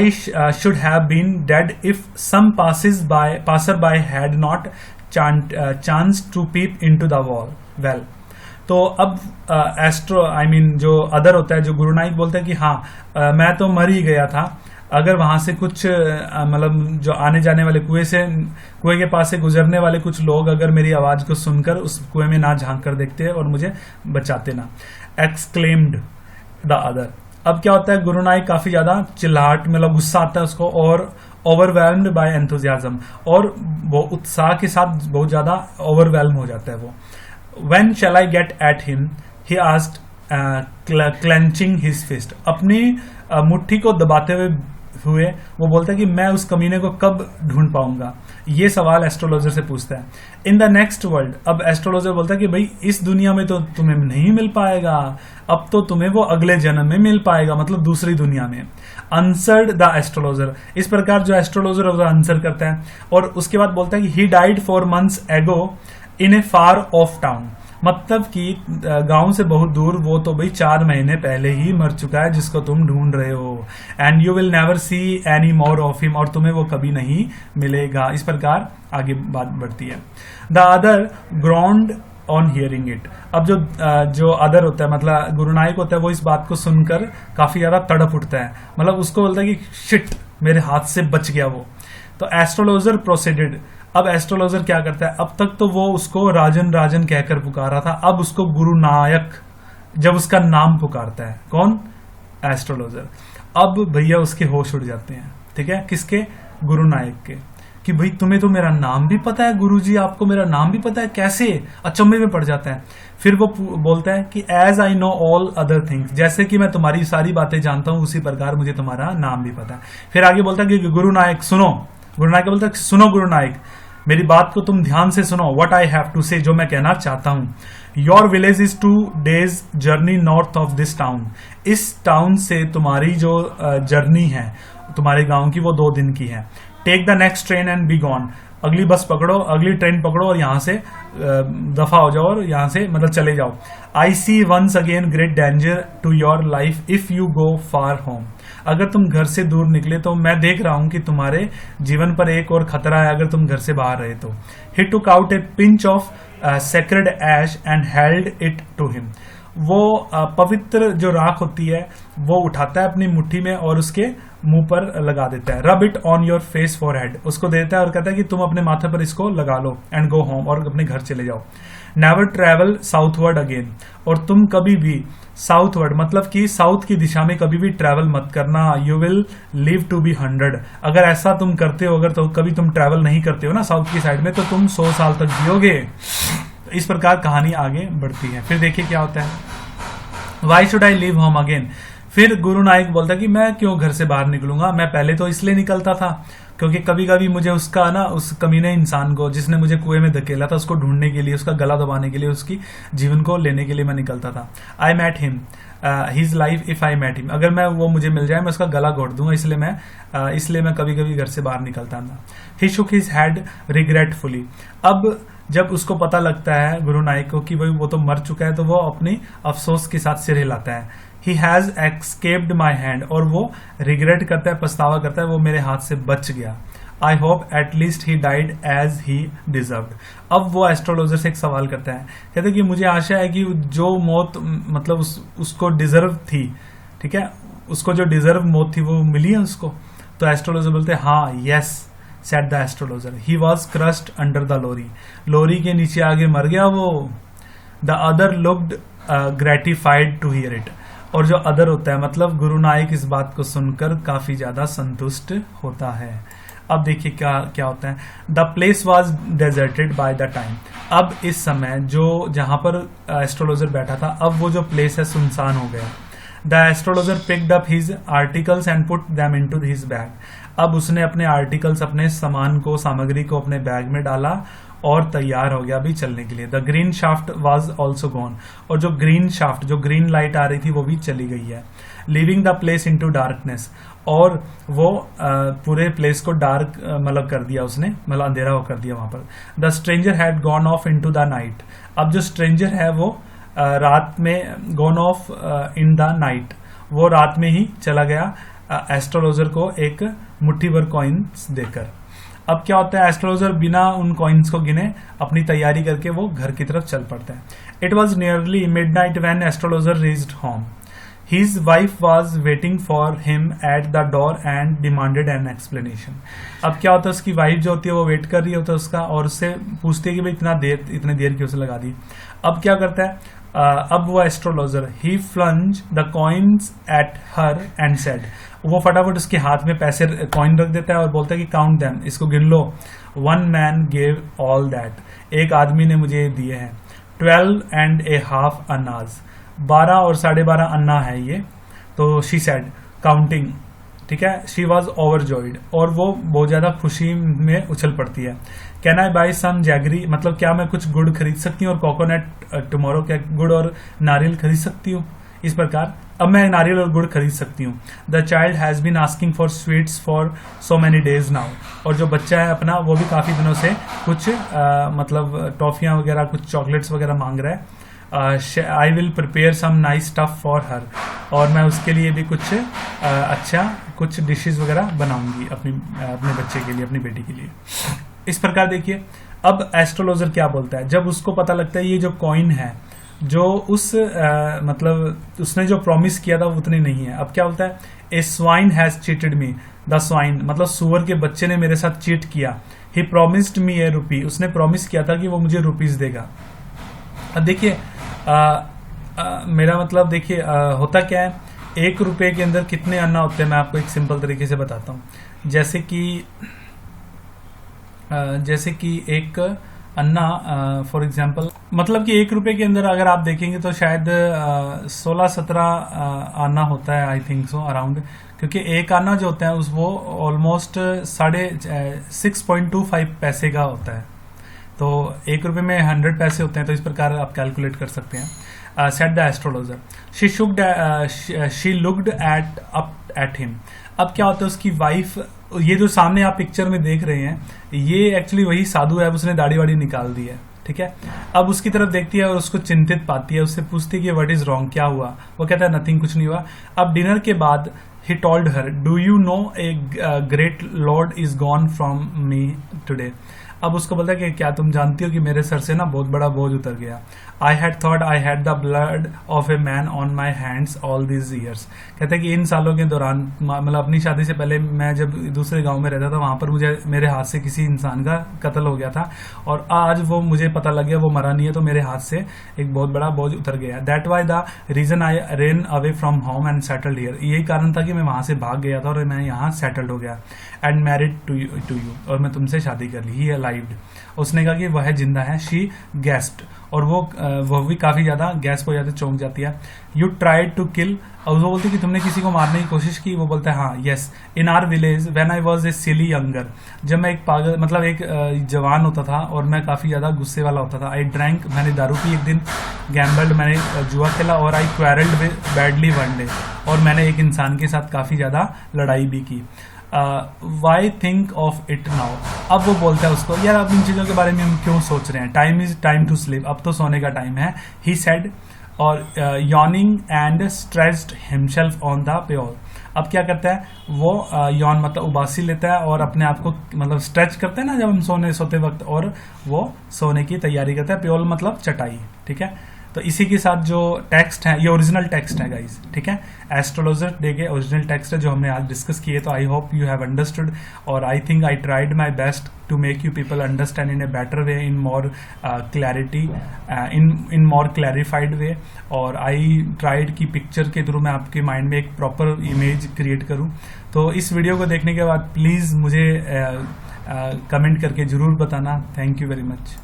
should have been dead if some passerby had not chanced to peep into the well. तो अब जो अदर होता है, जो गुरु नाइक बोलता है कि हाँ मैं तो मर ही गया था, अगर वहां से कुछ मतलब जो आने जाने वाले कुएं के पास से गुजरने वाले कुछ लोग अगर मेरी आवाज को सुनकर उस कुएं में ना झांक कर देखते और मुझे बचाते ना। Exclaimed the other. अब क्या होता है, गुरु नाइक काफी ज्यादा चिल्लाहट, मतलब गुस्सा आता है उसको, और ओवरवेल्म्ड बाय एंथुजियाज्म, और वो उत्साह के साथ बहुत ज्यादा ओवरवेल्म हो जाता है वो। When shall I get at him, he asked clenching his fist. अपनी मुट्ठी को दबाते हुए वो बोलता है कि मैं उस कमीने को कब ढूंढ पाऊंगा। ये सवाल एस्ट्रोलॉजर से पूछता है। इन द नेक्स्ट वर्ल्ड, अब एस्ट्रोलॉजर बोलता है कि भाई इस दुनिया में तो तुम्हें नहीं मिल पाएगा, अब तो तुम्हें वो अगले जन्म में मिल पाएगा, मतलब दूसरी दुनिया में। Answered the astrologer. इस प्रकार जो एस्ट्रोलॉजर है आंसर करता है, और उसके बाद बोलता है कि ही डाइड 4 months एगो इन ए फार ऑफ टाउन। मतलब कि गांव से बहुत दूर वो तो भाई 4 महीने पहले ही मर चुका है जिसको तुम ढूंढ रहे हो। And you will never see any more of him, और तुम्हें वो कभी नहीं मिलेगा। इस प्रकार आगे बात बढ़ती है। The other ground on hearing it. अब जो अदर होता है, मतलब गुरु नाइक होता है, वो इस बात को सुनकर काफी ज्यादा तड़प उठता है, मतलब उसको बोलता है कि शिट, मेरे हाथ से बच गया वो। तो एस्ट्रोलॉजर प्रोसीडेड। अब एस्ट्रोलॉजर क्या करता है, अब तक तो वो उसको राजन राजन कहकर पुकारा था, अब उसको गुरु नायक जब उसका नाम पुकारता है, कौन, एस्ट्रोलॉजर, अब भैया उसके होश उड़ जाते हैं। ठीक है, किसके, गुरु नायक के, कि भाई तुम्हें तो मेरा नाम भी पता है गुरुजी, आपको मेरा नाम भी पता है, कैसे, अचंभे में पड़ जाता है। फिर वो बोलता है कि as I know all other things, जैसे कि मैं तुम्हारी सारी बातें जानता हूं उसी प्रकार मुझे तुम्हारा नाम भी पता है। फिर आगे बोलता है कि गुरु नायक सुनो। गुरु नायक बोलता है सुनो गुरु नायक, मेरी बात को तुम ध्यान से सुनो। व्हाट आई हैव टू से, जो मैं कहना चाहता हूं। Your village is 2 days journey north of this town. इस टाउन से तुम्हारी जो जर्नी है तुम्हारे गांव की, वो 2 दिन की है। Take the next train and be gone. अगली बस पकड़ो, अगली ट्रेन पकड़ो और यहां से दफा हो जाओ, और यहां से मतलब चले जाओ। I see once again great danger to your life if you go far home. अगर तुम घर से दूर निकले तो मैं देख रहा हूं कि तुम्हारे जीवन पर एक और खतरा है अगर तुम घर से बाहर रहे तो। He took out a pinch of sacred ash and held it to him. वो पवित्र जो राख होती है वो उठाता है अपनी मुट्ठी में और उसके मुंह पर लगा देता है। Rub it on your face forehead, उसको देता है और कहता है कि तुम अपने माथे पर इसको लगा लो एंड गो होम, और अपने घर चले जाओ। नेवर ट्रेवल साउथवर्ड अगेन, और तुम कभी भी साउथवर्ड मतलब कि साउथ की दिशा में कभी भी ट्रैवल मत करना। You will live to be 100। अगर ऐसा तुम करते हो, अगर तो कभी तुम ट्रैवल नहीं करते हो ना साउथ की साइड में, तो तुम 100 साल तक जियोगे। इस प्रकार कहानी आगे बढ़ती है। फिर देखिए क्या होता है। Why should I live home again. फिर गुरु नायक बोलता है कि मैं क्यों घर से बाहर निकलूंगा, मैं पहले तो इसलिए निकलता था क्योंकि कभी कभी मुझे उसका ना, उस कमीने इंसान को जिसने मुझे कुएं में धकेला था, उसको ढूंढने के लिए, उसका गला दबाने के लिए, उसकी जीवन को लेने के लिए मैं निकलता था। I met him his life if I met him. अगर मैं वो मुझे मिल जाए मैं उसका गला घोट दूंगा, इसलिए मैं कभी कभी घर से बाहर निकलता था। ही शुक हिज हेड रिग्रेटफुली। अब जब उसको पता लगता है गुरु नायक को कि भाई वो तो मर चुका है, तो वो अपनी अफसोस के साथ सिर हिलाता है। ही हैज एक्सकेप्ड माई हैंड, और वो रिग्रेट करता है, पछतावा करता है, वो मेरे हाथ से बच गया। I hope at least he died as he deserved. अब वो एस्ट्रोलॉजर से एक सवाल करता है, कहते हैं कि मुझे आशा है कि जो मौत मतलब उसको डिजर्व थी, ठीक है, उसको जो डिजर्व मौत थी वो मिली है उसको। तो एस्ट्रोलॉजर बोलते हैं हाँ, yes said the astrologer, he was crushed under the lorry. Lorry के नीचे आगे मर गया वो। The other looked gratified to hear it. और जो अदर होता है मतलब गुरु नायक इस बात को सुनकर काफी ज्यादा संतुष्ट होता है। अब देखिए क्या क्या होता है। The place was deserted by the time. अब इस समय जो जहां पर एस्ट्रोलॉजर बैठा था, अब वो जो प्लेस है सुनसान हो गया। The astrologer picked up his articles and put them into his bag. अब उसने अपने आर्टिकल्स, अपने सामान को, सामग्री को अपने बैग में डाला और तैयार हो गया अभी चलने के लिए। The green shaft was also gone, और जो ग्रीन शाफ्ट, जो ग्रीन लाइट आ रही थी वो भी चली गई है। Living the place into darkness, और वो पूरे प्लेस को डार्क मतलब कर दिया उसने, मतलब अंधेरा हो कर दिया वहां पर। The stranger had gone of into the night, अब जो स्ट्रेंजर है वो रात में, gone of in the night, वो रात में ही चला गया एस्ट्रोलॉजर को एक मुट्ठी भर कॉइन्स देकर। अब क्या होता है, एस्ट्रोलॉजर बिना उन कॉइन्स को गिने अपनी तैयारी करके वो घर की तरफ चल पड़ता है। It was nearly midnight when astrologer reached home. His wife was waiting for him at the door and demanded an explanation. अब क्या होता है, उसकी वाइफ जो होती है वो वेट कर रही होता है उसका, और उससे पूछती है कि भाई इतने देर क्यों से लगा दी। अब क्या करता है, अब वो astrologer, he flung the coins at her and said, वो फटाफट उसके हाथ में पैसे कॉइन रख देता है और बोलता है कि काउंट देम, इसको गिन लो। One man gave all that, एक आदमी ने मुझे दिए हैं। 12.5 annas, 12 और 12.5 अन्ना है ये। तो शी सेड काउंटिंग, ठीक है, शी वॉज ओवरजॉयड, और वो बहुत ज्यादा खुशी में उछल पड़ती है। Can I buy some jaggery, मतलब क्या मैं कुछ गुड़ खरीद सकती हूँ, और कोकोनट टुमारो, क्या गुड़ और नारियल खरीद सकती हूँ। इस प्रकार अब मैं नारियल और गुड़ खरीद सकती हूँ। The child has been asking for sweets for so many days now, और जो बच्चा है अपना वो भी काफी दिनों से कुछ मतलब टॉफियां वगैरह, कुछ चॉकलेट्स वगैरह मांग रहा है। I will prepare some nice stuff for her, और मैं उसके लिए भी कुछ अच्छा कुछ डिशेस वगैरह बनाऊंगी अपने बच्चे के लिए, अपनी बेटी के लिए। इस प्रकार देखिए, अब एस्ट्रोलॉजर क्या बोलता है, जब उसको पता लगता है ये जो कॉइन है, जो उस मतलब उसने जो प्रॉमिस किया था वो उतनी नहीं है। अब क्या बोलता है, a swine has cheated me, the swine मतलब सुअर के बच्चे ने मेरे साथ चीट किया। ही प्रोमिस्ड मी ए रुपी, उसने प्रॉमिस किया था कि वो मुझे रुपीज देगा। अब देखिए मेरा मतलब देखिए होता क्या है, 1 रुपए के अंदर कितने अन्ना होते हैं, मैं आपको एक सिंपल तरीके से बताता हूँ। जैसे कि एक अन्ना फॉर एग्जांपल, मतलब कि 1 रुपए के अंदर अगर आप देखेंगे तो शायद 16-17 अन्ना होता है, आई थिंक सो अराउंड, क्योंकि एक अन्ना जो होता है उस वो ऑलमोस्ट 6.25 पैसे का होता है। तो 1 रुपए में 100 पैसे होते हैं, तो इस प्रकार आप कैलकुलेट कर सकते हैं। Said the astrologer, she looked at him. अब क्या होता है, उसकी वाइफ, ये जो सामने आप पिक्चर में देख रहे हैं, ये एक्चुअली वही साधु है, उसने दाढ़ी वाड़ी निकाल दी है, ठीक है। अब उसकी तरफ देखती है और उसको चिंतित पाती है, उससे पूछती है कि व्हाट इज रॉन्ग, क्या हुआ। वो कहता है नथिंग, कुछ नहीं हुआ। अब डिनर के बाद he told her, do you know a great lord is gone from me today। अब उसको बोलता है कि क्या तुम जानती हो कि मेरे सर से ना बहुत बड़ा बोझ उतर गया। I had thought I had the blood of a man on my hands all these years। कहते हैं कि इन सालों के दौरान, मतलब अपनी शादी से पहले मैं जब दूसरे गांव में रहता था, वहां पर मुझे मेरे हाथ से किसी इंसान का कत्ल हो गया था, और आज वो मुझे पता लग गया वो मरा नहीं है, तो मेरे हाथ से एक बहुत बड़ा बोझ उतर गया। That why the reason I ran away from home and settled here. यही कारण था कि मैं वहां से भाग गया था और मैं यहाँ सेटल्ड हो गया। एंड मैरिड टू यू, और मैं तुमसे शादी कर ली। ही अलाइव्ड, उसने कहा कि वह जिंदा है। शी गैस्प्ड, और वो भी काफी ज्यादा गैस्प हो जाती, चौंक जाती है। यू ट्राइड टू किल, और वो बोलती कि तुमने किसी को मारने की कोशिश की। वो बोलता है हाँ, yes, in our village when I was a silly younger, जब मैं एक पागल मतलब एक जवान होता था और मैं काफी ज्यादा गुस्से वाला होता था। आई ड्रैंक, मैंने दारू पी एक दिन। गैम्बल्ड, मैंने जुआ खेला। और आई क्वेरल्ड बैडली वन डे, और मैंने एक इंसान के साथ काफी ज्यादा लड़ाई भी की। Why think of it now, अब वो बोलता है उसको, यार अब इन चीजों के बारे में हम क्यों सोच रहे हैं, time is time to sleep, अब तो सोने का टाइम है। ही सेड, और yawning and stretched himself on the pure. अब क्या करता है वो, यौन मतलब उबासी लेता है और अपने आप को मतलब स्ट्रेच करता है ना जब हम सोते वक्त, और वो सोने की तैयारी करता है। प्योर मतलब चटाई, ठीक है। तो इसी के साथ जो टेक्स्ट है, ये ओरिजिनल टेक्स्ट है गाइस, ठीक है। एस्ट्रोलॉजर डे के ओरिजिनल टेक्स्ट है जो हमने आज डिस्कस किए। तो I hope you have understood, और I think I tried my best to make you people understand in a better way, in more clarity, in more clarified way. और I tried की picture के through मैं आपके mind में एक proper image create करूं। तो इस वीडियो को देखने के बाद प्लीज मुझे कमेंट करके जरूर बताना। Thank you very much.